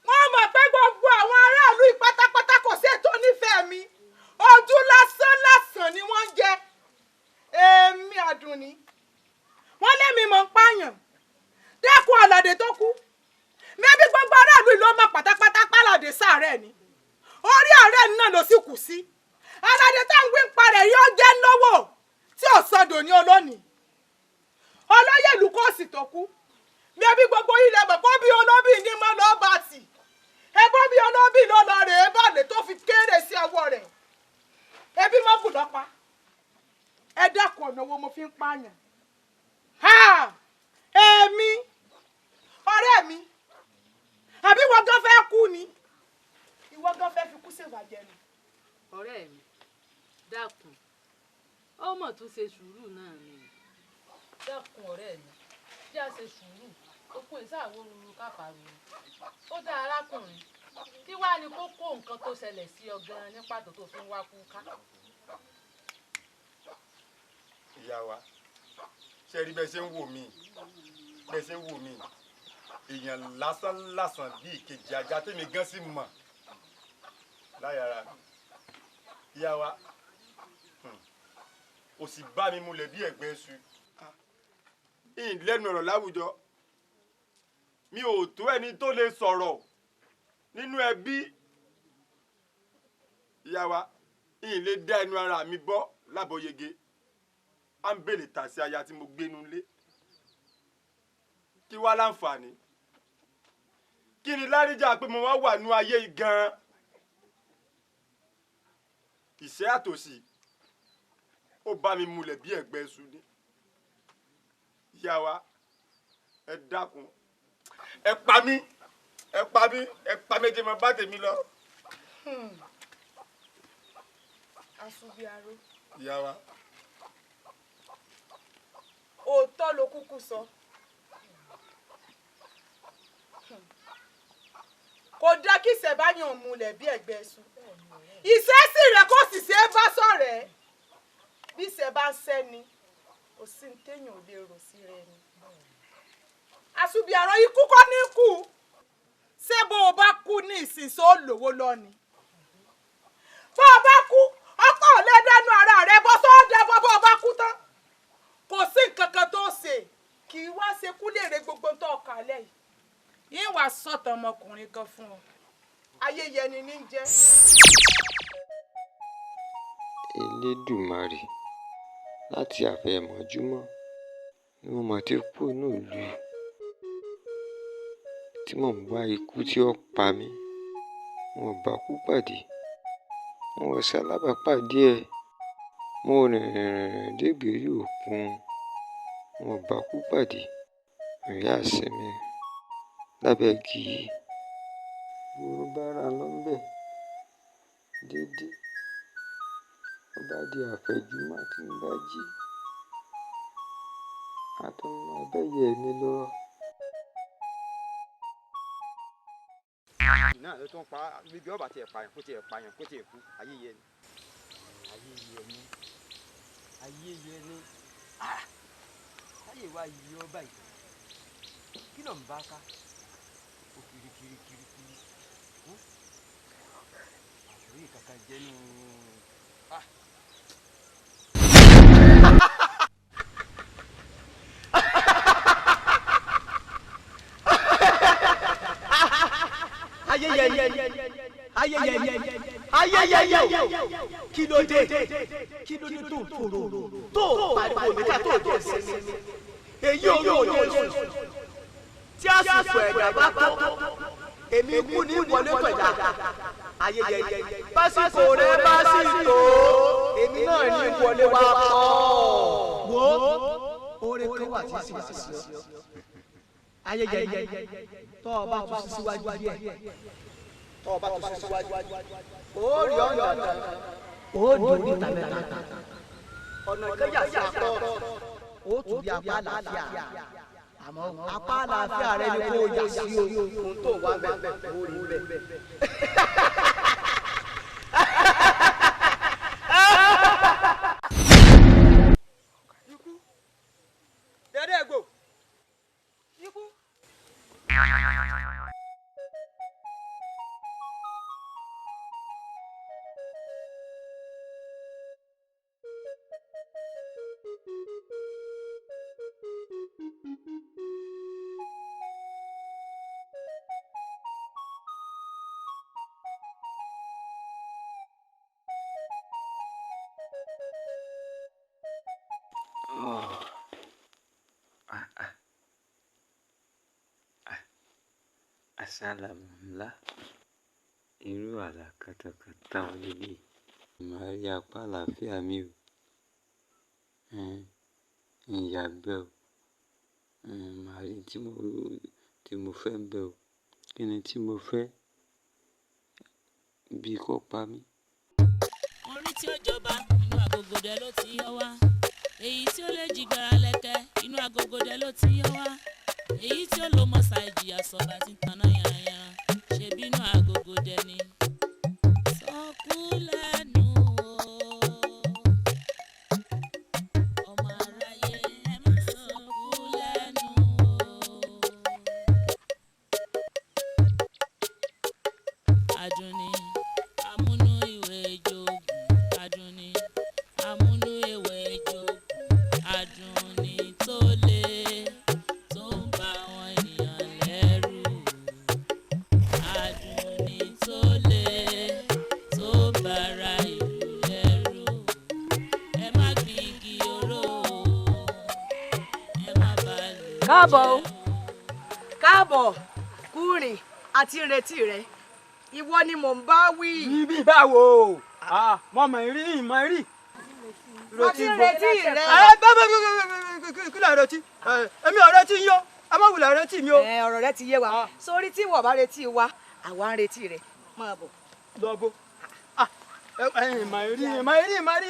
wọ́n mọ̀ pé gbogbo àwọn aráàlú pátápátá kò sí ètò onífẹ̀ẹ́ mi ojú lásán lásán ni wọ́n ń jẹ èmi Àdùnní wọ́n lé mi mọ̀ ń pààyàn dẹ́kun Àlàdé tó kú mẹ́bí gbogbo aráàlú ló mọ̀ pátápátá pàlàdé sáàrẹ̀ ni orí àárẹ̀ náà ló sì kù sí Àlàdé tá ń wí ń parẹ̀ yóò jẹ́ lówó tí ò sọdọ̀ ní olónìí olóyè ìlú kò sì tó kú mẹ́bí gbogbo ilẹ̀ mọ̀ kó bí olóbì ní mọ́ lọ́ọ́ bá tì ẹbọ́ bí olóbì ló lọ rèé bàlẹ̀ tó fi kéré sí ọwọ́ rẹ̀ ebi mọ́ kù lọ́pa ẹ dákun ọ̀nà wo mo fi ń pààyàn èmi ọ̀rẹ́ mi àbí ìwọ gan fẹ́ kú ni ìwọ gan fẹ́ fi kú ṣèwàjẹ́ ni. ọ̀rẹ́ mi dákun ó mọ̀ tún ṣe sùúrù náà ni dákun ọ̀rẹ́ mi bí a ṣe sùúrù okun ìsáàwó ruru kápárù ó dá arákùnrin kí wàá ní kókó nǹkan tó ṣẹlẹ̀ sí ọ gan-an ní pàtó tó fi ń wá kú ká. ìyá wa ṣe rí bẹ́ẹ̀ ṣe ń wò mí bẹ́ẹ̀ ṣe ń wò mí èèyàn lásán lásán bí ìkejì ajá tèmi gan sí mọ̀ láyàrá mi ìyá wa kò sì bá mi múlẹ̀ bí ẹ̀gbẹ́ iṣu ìyìn lẹ́nu ọ̀rọ̀ láwùjọ mi ò tó ẹni tó lè sọ̀rọ̀ nínú ẹbí ìyá wa ìyìn lè dá ẹnu ara mi bọ́ lábọ̀yege à ń bèlè tà sí aya tí mo gbénu lé kí wá láǹfààní kí ni láríjà pé mo wá wà nú ayé yìí gan-an ìṣẹ́ àtòsí ó bá mi múlẹ̀ bí ẹ̀gbẹ́ iṣu ni ìyá wa ẹ dákun ẹ pa mí ẹ pa mí ẹ pa méje mọ bá tèmi lọ. Asubiaro. ìyá wa. òótọ́ ló kúkú sọ. kò dá kí sẹ̀báyàn múlẹ̀ bí ẹ̀gbẹ́ iṣu. ìṣesí rẹ̀ kò sì ṣe é bá sọ̀rẹ́ bí ṣe bá ń sẹ́ni kò sí ní téèyàn ò lè rò sí rẹ ni. Asubiaro ikú kọ́ ní kú ṣé bó o bá kú ní ìsinsìnyí ó lówó lọ́ni. bó o bá kú ọkọ ò lè dẹnu ara rẹ bọ́ sọ́ọ́dẹ bọ́ bó o bá kú tán kò sí nǹkan kan tó ṣe kì í wá ṣe kú léèrè gbogbo tó ọkà lẹ́yìn. yín wàá sọ̀tàn ọmọkùnrin kan fún ọ ayẹyẹni ní jẹ́. Elédùmarè láti àfẹ̀mọ́júmọ́ ni mo mọ̀ tí kú nílùú tí mò ń wá ikú tí ó pa mí wọn bá kú pàdé wọn ṣalábàápàdé ẹ̀ mo rìnrìn dégbèrí òkun wọn bá kú pàdé ìyá àsinmi lábẹ́ igi yìí mo bára lọ́nbẹ̀ déédéé ó bá di àfẹ̀júmọ́ tí ń bá jí àtúnmọ̀ abẹ́yẹ mi lọ. náà ló tún pa bíbí ọba tiẹ̀ pààyàn kó tiẹ̀ pààyàn kó tiẹ̀ kú ayé yẹ ni. ayé yẹ ni ayé yẹ ni ayé wa yí ọ báyìí kí ló ń bá ká ó kirikiri àṣírí kankan jẹ́nu. ayẹyẹ kí ló dé tó fòrò tó pariwo níta tó jẹ sẹsẹ èyí ò yóò yóò tí àsìkò ẹ̀dá bá tó èmi kú ní ìwọlé pẹ̀dá ayẹyẹ básìkò rẹ bá sì tó èmi náà ní ìwọlé wa pọ̀ wo oore kan wà tí sì wà sí ayẹyẹ tó o bá tún síwájú díẹ̀ tó o bá tún síwájú ó rí ọ̀nà ó dùn ní tàbẹ́tà ọ̀nà kẹjà sí apọ̀ ó tún bí apá àlàáfíà àmọ́ apá àlàáfíà rẹ ni kò yà sí ohun tó wà bẹ́ẹ̀ ó rí bẹ́ẹ̀. ikú dẹ́dẹ́ gbò ikú. Àsálàmùlá irú àlá katakata wọn lélẹ̀ màá rí apá àlàáfíà mi o ìyàgbẹ́ o màá rí tí mo fẹ́ ń bẹ o kí ni tí mo fẹ́ bí kò pa mí. orí tí ó jọba inú Agogodẹ ló ti yọ wá èyí tí ó lè jìgbára lẹ́kẹ́ inú Agogodẹ ló ti yọ wá èyí tí ó lò mọ́ sa ìjìyà sọ̀bà tí ń taná yanranyanran ṣe bínú agogo dẹni. sọkú lẹ́nu o ọmọ aráyé ẹ má sọkú lẹ́nu o. Àdùnní amúnú ìwé ìjogún Àdùnní amúnú ìwé ìjogún Àdùnní tó le tó ń bá àwọn ènìyàn lẹ́rù Àdùnní tó le tó bára ìlú lẹ́rù ẹ má gbin igi oró ẹ má bà lù ú jẹ́. káàbọ̀ o káàbọ̀ kúrìn àti ìrètí rẹ ìwọ ni mò ń bá wí. ibi báwo mo mọ̀ rí ìmọ̀ rí. àti ìrètí rẹ. bẹ́ẹ̀ kí ló ń retí èmi ò retí yín o ẹ má wulẹ̀ retí mi o. ọ̀rọ̀ rẹ ti yé wa sórí tí ìwọ bá retí wa àwa ń retí rẹ máa bọ̀. lọ bó ìmọ̀ rí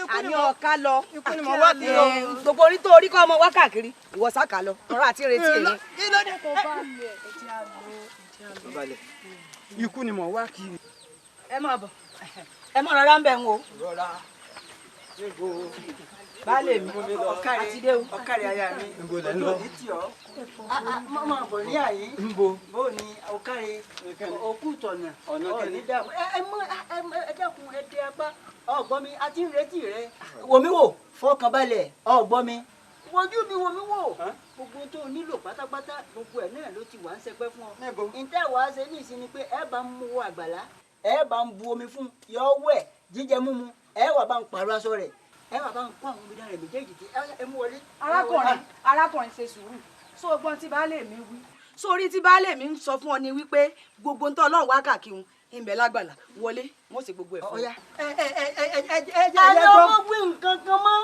ikú ni mo ọ̀ka lọ ikú ni mo wá kí o. gbogbo orí tó orí kọ́ ọmọ wá káàkiri ìwọ sáka lọ ọ̀rọ̀ àti ìrètí rẹ. kí ló dé kó bá lẹ̀ ẹ̀jẹ̀ àlọ́ balẹ̀ ikú ni mo wá kiri. ẹ máa bọ̀ ẹ mọ̀ rárá ń bẹ̀ ń wo. rọra baálé mi àti dé o. ọ̀kàrẹ̀ aya mi ojú òní tì ọ́ máa bọ̀ ní àyín bó ni ọ̀kàrẹ̀ òkú tọ̀nà ọ̀ní dààmú ẹ dákun ẹ dé apá ọ̀gbọ́n mi a ti ń retí rẹ. wò mí wò fọkànbalẹ̀ ọ̀gbọ́n mi wojú mi wò mí wò gbogbo tó o nílò pátápátá gbogbo ẹ̀ náà ló ti wà ń sẹpẹ́ fún ọ. ǹtẹ́ wàá ṣe ní ìsinmi pé ẹ bá ń mú owó àgbàlá ẹ bá ń bu omi fún yọ wẹ̀ jíjẹ múmu ẹ wà bá ń pààrọ̀ aṣọ rẹ̀ ẹ wà bá ń kó àwọn obìnrin rẹ̀ méjèèjì tí ẹ mú wọlé. arákùnrin ṣe sùúrù só o gbọ́n tí baálé mi wí sórí tí baálé mi ń sọ fún ọ ni wípé gbogbo ntọ́ ọlọ́run wá káàkiri ìbẹ̀ lágbàlá wọlé mo sì gbogbo ẹ̀ fún ọ. àlọ́ ọmọ wí nǹkan kan mọ́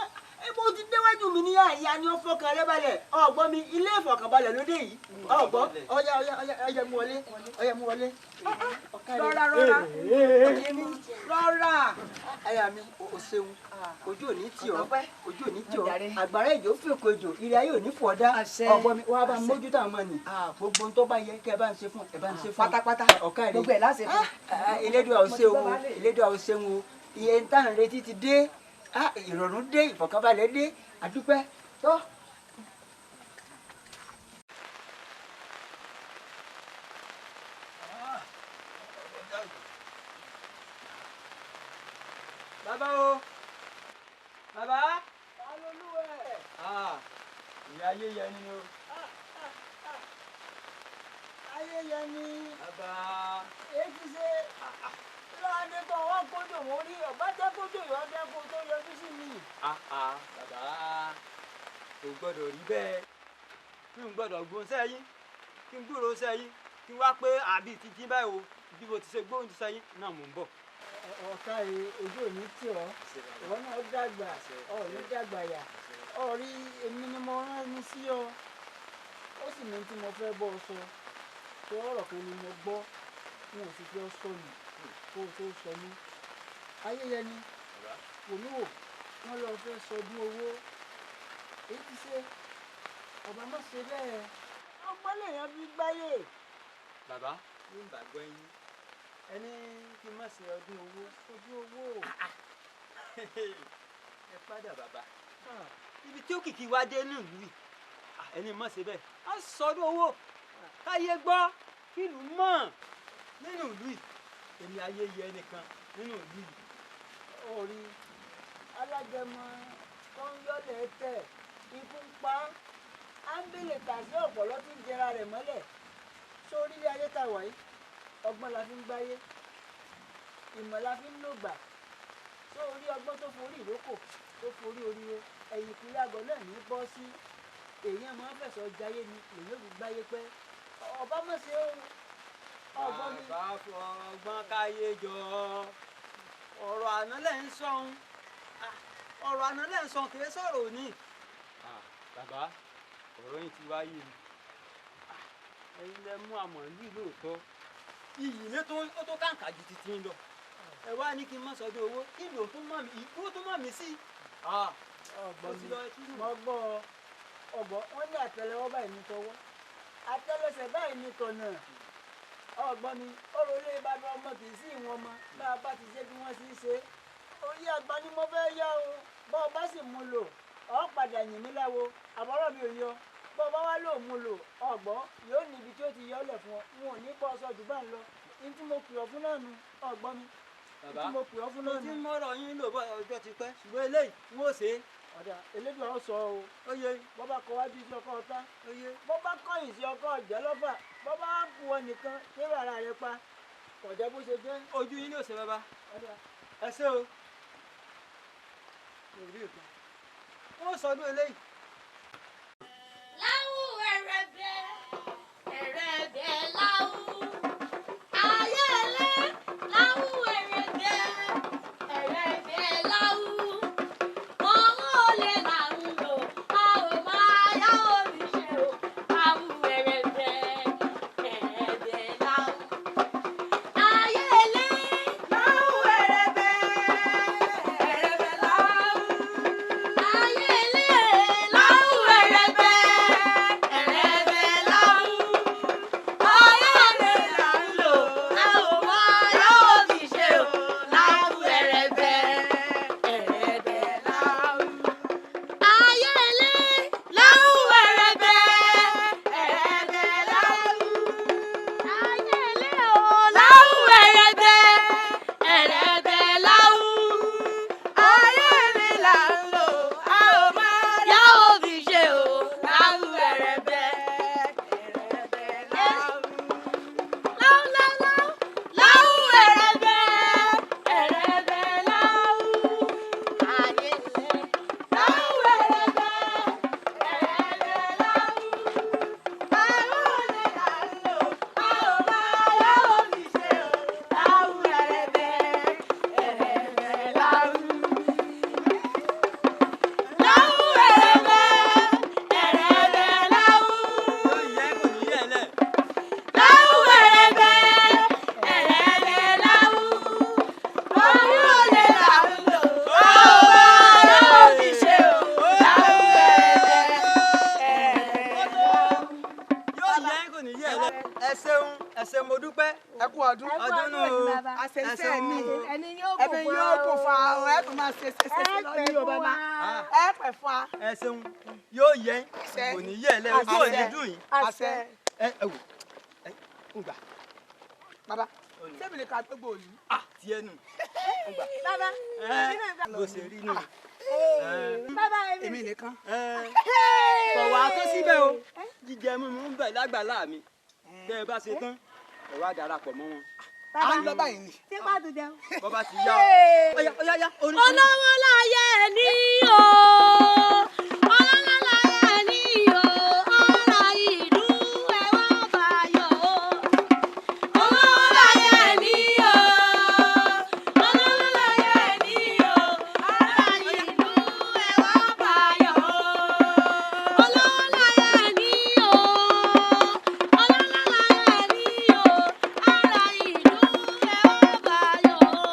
bó ti déwájú mi ní àyà ni ó fọkàn rẹ balẹ̀ ọgbọ́n mi ilé ìfọkànbalẹ̀ lóde yìí ọgbọ́n ọyá mú wọlé ọyá mú wọlé. rọra. àyà mi ò ṣeun ojú òní tì ọ́ ojú òní tì ọ́ àgbàrá ìjò fèkó ìjò ìrẹ́ ayé òní fọ̀ dá ọgbọ́n mi wàá bá ń mójútó àwọn ọmọ nì gbogbo tó bá yẹ kẹ́ ẹ bá ń ṣe fún ẹ bá ń ṣe fún pátápátá ọ̀ka rẹ gbogbo ẹ̀ láṣẹ fún. elédùà ò ṣeun o elédùà ò ṣeun o iye ń tàn retí ti dé ìrọ̀rùn dé ìfọ̀kànbalẹ̀ dé àdúpẹ́ tó. bàbá o bàbá. ìyá ayé yẹ ni o. ayé yẹ ni. bàbá. èyí ti ṣe lọ́wọ́dé tó wọ́n kójò wọ́n rí ọ̀bá jẹ́ kójò yọ̀ dẹ́kun tó yọjú sí mi. bàbá kò gbọ́dọ̀ rí bẹ́ẹ̀ kí n gbọ́dọ̀ gbóhùn sẹ́yìn kí n gbúròó sẹ́yìn kí n wá pé àbí ti jí báyìí o bí mo ti ṣe gbóhùn sẹ́yìn náà mò ń bọ̀. ọ̀ka ojú òní tì ọ́ ìwọ náà dàgbà ọ̀rí dàgbà yà ọ̀rí èmi ni mo rán ẹni sí ọ ó sì ní tí mo fẹ́ bọ́ ọ sọ pé ọ̀rọ̀ kan ni mo gbọ́ wọn ò sì fi ọ sọ nù kó o tó sọ mí. ayéyẹni wòmíwò wọn lọ fẹ́ sọdún owó èyí ti ṣe ọba má ṣe bẹ́ẹ̀ ọgbọ́n lèèyàn fi gbáyé. bàbá ló ń gbàgbọ́ yín ẹni kí n má ṣe ọdún owó. ẹ padà bàbá ibi tí òkìkí wá dé nílùú yìí ẹni má ṣe bẹ́ẹ̀ á sọdún owó káyé gbọ́ kílù mọ̀ nínú ìlú yìí èmi ayé yẹ nìkan nínú ìlú yìí. orí alágẹmọ tó ń yọlẹ̀ tẹ̀ ikú ń pa áńbílẹ̀ tàbí ọ̀pọ̀lọ́ tí ń jẹra rẹ̀ mọ́lẹ̀ sórí ilé ayé tà wáyé ọgbọ́n la fi ń gbáyé ìmọ̀ la fi ń lògbà sórí ọgbọ́n tó forí ìrókò tó forí oríire ẹ̀yìn ìpínlẹ̀ àgọ́ náà ní bọ́ sí èèyàn máa ń fẹ̀sọ̀ jayé ni èèyàn fi gbáyé pẹ́ ọba mọ̀ sí ọgbọ́n mi. bàbá fọ ọgbọ́n káyé jọ ọ̀rọ̀ àná lẹ́ ń sọ̀hún ọ̀rọ̀ àná lẹ́ ń sọ̀hún kì í sọ̀rọ̀ òní. bàbá ọ̀rọ̀ yìí ti wáyé mi ẹ̀yin lẹ mú àmọ̀ ìlú lóòótọ́ iyì ní tó kàǹkà ju titi ń lọ ẹ wá ní kí n má sọdún owó kí ló tún mọ̀ mí ìkú tún mọ̀ mí sí. ọgbọ́n mi mo gbọ́ ọgbọ́n wọn ní àtẹ́lẹwọ́ báyìí ní tọwọ́ àtẹ́lẹsẹ̀ báyìí ní tọ̀nà ọgbọ́n mi ọ̀rọ̀ ilé bàbá ọmọ kì í sí ìwọ̀n ọmọ bá a bá ti ṣe bí wọ́n sì ń ṣe oyè àgbà ni mo fẹ́ yá o bọ́ ọ bá sì mú lò ọ padà yìn mí láwo àbọ̀rọ̀ mi ò yọ bọ́ ọ bá wá lò mú lò ọgbọ́n yóò níbi tí ó ti yọ ọ́ lẹ̀ fún ọ n ò ní bọ́ ọ sọ jù bá ń lọ ní tí mo pè ọ fún náà nu ọgbọ́n mi ní tí mo pè ọ fún náà nu. tí mọ́rọ̀ yín lò bọ́ ọjọ́ ti pẹ́ ṣùgbọ́n eléyìí n ó ṣe é. ọ̀dà elédùn ọ̀ sọ o oye bọ́ bá kọ wájú sí ọkọ ọ̀tá oye bọ́ bá kọ̀yìn sí ọkọ ọ̀jẹ́ lọ́fà bọ́ bá kú ọ nìkan kérò ara rẹ pa kọ̀jẹ́ bó ṣe jẹ́. ojú yín ló ṣe bàbá ẹ ṣé o wọ́n sọdún eléyìí. láwù ẹrẹbẹ ẹrẹbẹ láwù ayẹlẹ láwù ẹrẹbẹ ẹrẹbẹ láwù ọmọ olè là ń lò a ò máa yá oríṣi o láwù ẹrẹbẹ ẹrẹbẹ láwù ayẹlẹ láwù ẹrẹbẹ ẹrẹbẹ láwù ayẹlẹ láwù ẹrẹbẹ ẹrẹbẹ láwù ayẹlẹ là ń lò a ò máa yá oríṣi o láwù ẹrẹbẹ ẹrẹbẹ láwù ayẹlẹ láwù ẹrẹbẹ ẹrẹbẹ láwù ayẹlẹ o láwù ẹrẹbẹ ẹrẹbẹ láwù ayẹlẹ là ń lò a ò máa yá òbí ṣe o láwù ẹrẹbẹ ẹrẹbẹ láwù láwù láwù ẹrẹbẹ ẹrẹbẹ láwù ayẹlẹ láwù ẹrẹbẹ ẹrẹbẹ láwù ayẹlẹ là ń lò a ò máa yá òbí ṣe o láwù ẹrẹbẹ ẹrẹbẹ láwù. láwù ẹrẹbẹ ẹrẹbẹ láwù. láwù ẹrẹbẹ ẹrẹbẹ láwù. owó olè là ń lò a ò máa yá òbí ṣe o láwù ẹrẹbẹ ẹrẹbẹ láwù. yóò yẹ kò ní yẹ lẹ. ẹ ṣeun ẹ ṣé mo dúpẹ́. ẹ kú ọdún. ọdún nù o. àṣẹṣẹ mi ẹni yóò ẹbí yóò kò fa ọ ẹ kò máa ṣe lọ́dún yóò bàbá ẹ pẹ̀ fún wa. ẹ ṣeun yóò yẹ kò ní yẹ lẹ ojú ò ní dùn yín. àṣẹ ẹ wò ẹ ń gbà. bàbá sẹ́mi lè ka gbogbo òní. tiẹ̀ nù. bàbá bó ṣe rí nù. bàbá èmi nìkan. kọ̀wá tó síbẹ̀ o jíjẹ mímu ń bẹ̀ lágbàlá mi tẹ́ ẹ bá ṣe tán ẹ wá darapọ̀ mọ́ wọn. à ń lọ báyìí ni. ṣé wàá tún jẹun. bọ́ bá ti yá ọ̀yá olówó láyé ní o ọlọ́lá láyé ní o ọ̀rọ̀ ìlú ẹ̀ wá báyọ̀ o. olówó láyé ní o ọlọ́lá láyé ní o ọ̀rọ̀ ìlú ẹ̀ wá báyọ̀ o. olówó láyé ní o ọlọ́lá láyé ní o ọ̀rọ̀ ìlú ẹ̀ wá báyọ̀ o.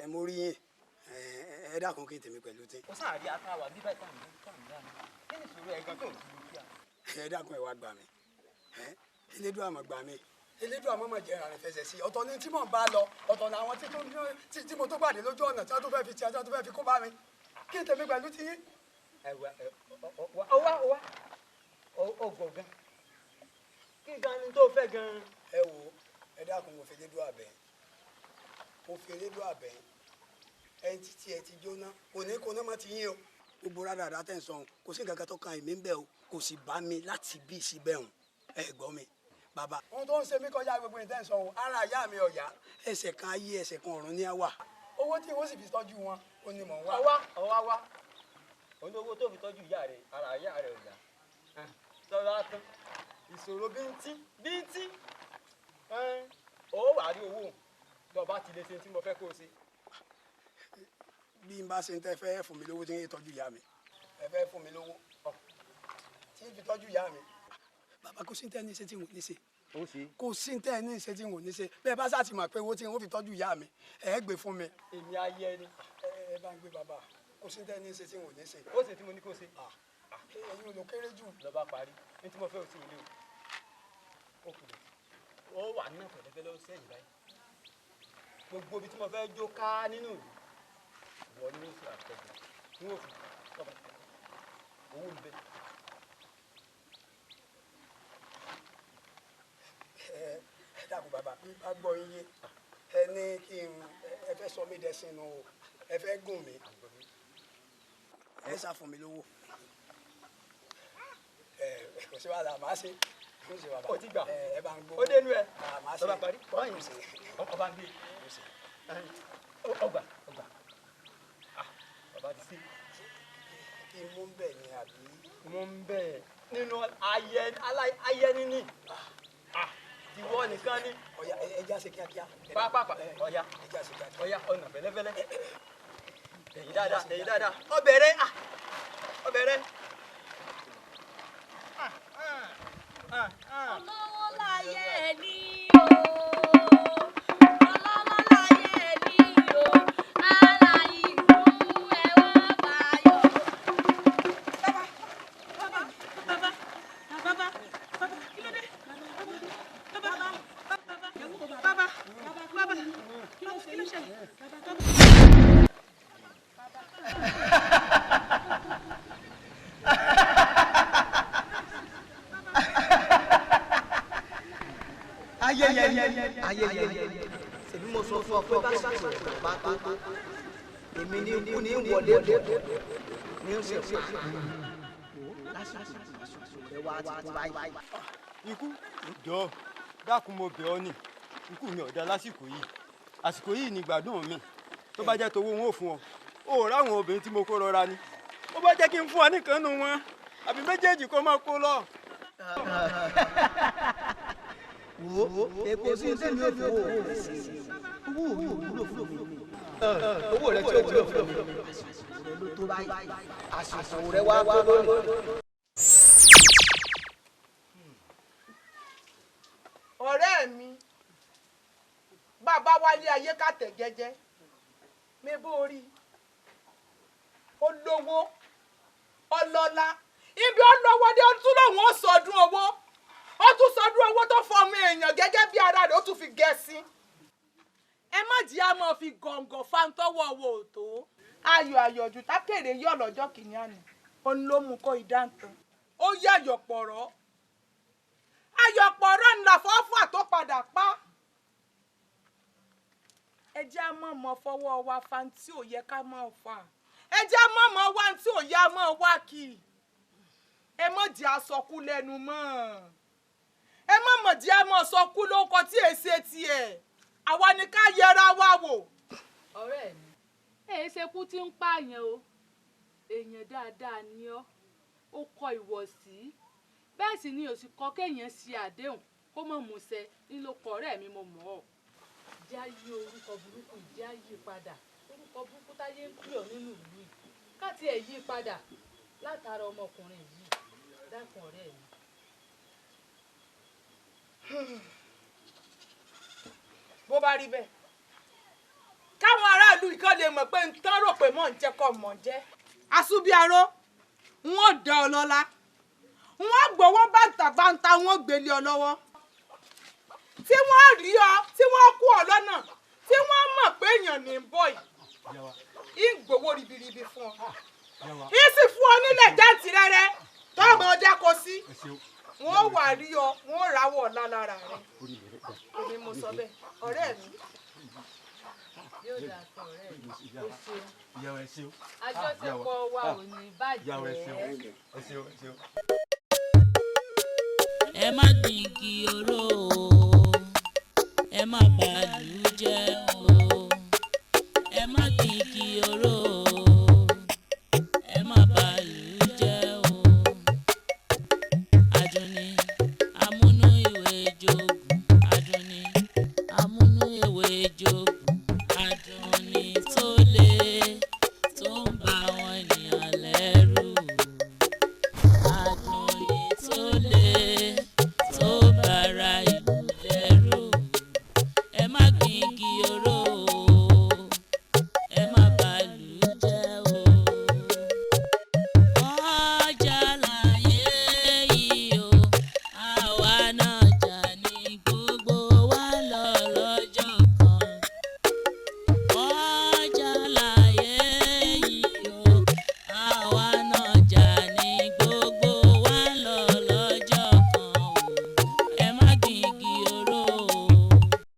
mo rí yín ẹ dákun kí n tèmi pẹ̀lú tí. ó sáàrí àtàwà bíbá ìtàn dáná kí ni ìṣòro ẹ̀gbọ́n tó ń tu kíá. ẹ dákun ẹ wá gbà mí elédùn àmọ́ gbà mí elédùn àmọ́ mà jẹ́ ìrànlẹ́ fẹsẹ̀ sí ọ̀tọ̀ ni tí mò ń bá lọ ọ̀tọ̀ ni àwọn tí mo tó pàdé lójú ọ̀nà tí wọ́n tó fẹ́ fi tí wọ́n tó fẹ́ fi kó bá mi kí n tèmi pẹ̀lú tí yín. ọwá ọgọ̀ gan kí gan ni tó fẹ́ gan. ẹ wo ẹ dákun mo fi elédùn àbẹ̀ mo fi elédùn àbẹ̀ ẹni títí ẹ ti jóná kò ní kó náà má ti yín o gbogbo rádàrá tẹ̀ ń sọ kò sí nǹkan kan tó kan èmi ń bẹ̀ o kò sì bá mi láti bí síbẹ̀ hùn ẹ gbọ́ mi bàbá. ohun tó ń ṣe mí kọjá gbogbo ìtẹ́ ń sọ o ara ìyá mi ọ̀yá ẹsẹ̀ kan ayé ẹsẹ̀ kan ọ̀run ní á wà owó tí wọ́n sì fi tọ́jú wọn ó ní mọ̀ ń wá. ọwá olówó tó fi tọ́jú ìyá rẹ̀ ara ìyá rẹ̀ ọ̀yá tọ́lá tán ìṣòro bíntín ó wà rí owó tó bá ti lè ṣe tí mo fẹ́ kó o ṣe. bí n bá ṣe ń tẹ́ fẹ́ fún mi lówó tí ń tọ́jú ìyá mi ẹ fẹ́ fún mi lówó tí ń fi tọ́jú ìyá mi. bàbá kò sí ń tẹ́ ní ṣe tí n ò ní ṣe kò sí ń tẹ́ ní ṣe tí n ò ní ṣe bẹ́ẹ̀ bá ṣáà ti mọ̀ pé owó tí n ó fi tọ́jú ìyá mi ẹ gbé fún mi. èmi ayé ni. ẹ bá ń gbé bàbá kò sí ń tẹ́ ní ṣe tí n ò ní ṣe. ó ṣe tí mo ní kó ṣe. ẹ̀yin ò lọ kéré jù. lọ́ba parí ní tí mo fẹ́ òsì ilé o kù lè ó wà nínú pẹ̀lẹ́pẹ̀lẹ́ ó sẹ́yìn báyìí gbogbo ibi tí mo fẹ́ jó ká nínú ìlú wọ́n ní oṣù àtẹ̀jẹ̀ ní òfin lọ́ba owó ń bẹ. ẹ dàgbọ́ bàbá bí bá gbọ́ iye ẹ ní kí n ẹ fẹ́ sọ mí dẹ́sìn o ẹ fẹ́ gùn mí ẹ sá fún mi lówó kò sí wàhálà màá ṣe ó ti gbà ẹ bá ń gbó ó dénú ẹ màá ṣe lọ́ba parí wáyé ọba ń gbé ọgbà bàbá ti sí. kí n mú ń bẹ̀ ni àbí. mú ń bẹ̀ nínú ayé níní ìwọ nìkan ni. ọ̀ya ẹja ṣe kíákíá. pápápá ọ̀ya ẹja ṣe kíákíá. ọ̀ya ọ̀nà fẹ́lẹ́fẹ́lẹ́ ẹ̀yìn dáadáa ọbẹ̀rẹ̀ ọbẹ̀rẹ̀. Olówó láyé ní o, ọlọ́lá láyé ní o, ara ìlú ẹ wá báyọ̀. Bàbá, kí ló dé? Bàbá, kí ló ṣẹlẹ̀? ayẹyẹ ṣèbí mo sọ fún ọ pé bá ṣàṣọ bá tó èmi ní ikú ní wọlé ní oṣù tí lásìkò ẹ wá ti wáyé. ikú jọ dákun mo bẹ̀ ọ́ ni ikú mi ò dá lásìkò yìí àsìkò yìí ni gbádùn mi tó bá jẹ́ tówó wọn ò fún ọ ò ráwọn obìnrin tí mo kó rọra ni ó bá jẹ́ kí n fún ọ nìkan nù wọn àbí méjèèjì kó máa kó lọ. wo èkó sí tèmi ò fún owó mi ò wúlò fún mi owó rẹ tí ó wúlò fún mi rẹ ló tó báyìí àsìkò rẹ wá tó lónìí. ọ̀rẹ́ mi bàbá wálé ayé ká tẹ̀ jẹ́jẹ́ mébó rí olówó ọlọ́lá ibi ọlọ́wọ́ dé ó tún lòun ó sọdún owó ó tún sọdún owó tó fọmọ èèyàn gẹ́gẹ́ bí ara rẹ̀ ó tún fi gẹ̀ẹ́sì ẹ má jí a máa fi gọ̀ǹgọ̀ fáńtọ́wọ́ owó tó. ayọ̀ àyọ̀jù tákèrè yọ̀ lọ́jọ́ kìíní àná òun ló mú kó ìdáǹtàn ó yẹ àyọ̀pọ̀rọ̀ ayọ̀pọ̀rọ̀ ńlá fọ́fà tó padà pa ẹ jẹ́ a mọ̀ mọ́ fọwọ́ wa fa tí ò yẹ ká máa fà ẹ jẹ́ a mọ̀ mọ́ wá tí ò yẹ a máa wá kì í ẹ mọ̀ jẹ́ àsọkú lẹ́nu mọ́ ẹ mọ̀ jẹ́ a máa sọkú lóko tí èsì tiẹ̀ àwa ni ká yẹra wa wò. ọ̀rẹ́ mi èyí ṣe kú tí ń pààyàn o èèyàn dáadáa ni ọ́ ó kọ ìwọ̀sí bẹ́ẹ̀ sì ni òsì kọ́ kéèyàn ṣe àdéhùn kó mọ̀ múṣẹ nílòkọ ọ̀rẹ́ mi mo mọ̀ ọ́ já yí orúkọ burúkú já yí padà orúkọ burúkú táyé ń pè ọ́ nínú ìlú yìí káti ẹ̀ yí padà látara ọmọkùnrin yìí dákun ọ̀rẹ́ mi. bó bá rí bẹ́ẹ̀ káwọn aráàlú yìí kàn lè mọ̀ pé ń tán rò pé mò ń jẹ́ kọ́ mọ̀ jẹ́ àsúbíaró n ó dá ọ lọ́lá wọ́n gbowó bàǹtàbàǹtà wọ́n gbélé ọ lọ́wọ́ tí wọ́n rí ọ tí wọ́n kú ọ lọ́nà tí wọ́n mọ̀ pé èèyàn ní bọ̀ yìí ń gbowó ribiribi fún ọ yìí sì fún ọ nílẹ̀ jáǹtì rẹ́rẹ́ tọ́ọ̀mù ọjà kò sí wọ́n wà rí ọ wọ́n ráwọ̀ ọ̀la lára rẹ èmi mo sọ bẹ́ẹ̀ ọ̀rẹ́ mi. yóò dà fún ọ̀rẹ́ mi ó ṣeun ìyàwó ẹ ṣeun àjọṣepọ̀ wa ò ní ìyàwó ẹ ṣeun bàjẹ́. ẹ ṣeun ẹ ṣeun. ẹ má gbìngì oró o ẹ má bàálù jẹ́ o ẹ má gbìngì oró o ẹ má bàálù jẹ́ o Àdùnní jogun adùnní tó le tó ń bà àwọn ènìyàn lẹ́rù adùnní tó le tó ń bára ìlú lẹ́rù ẹ má gbin igi oró o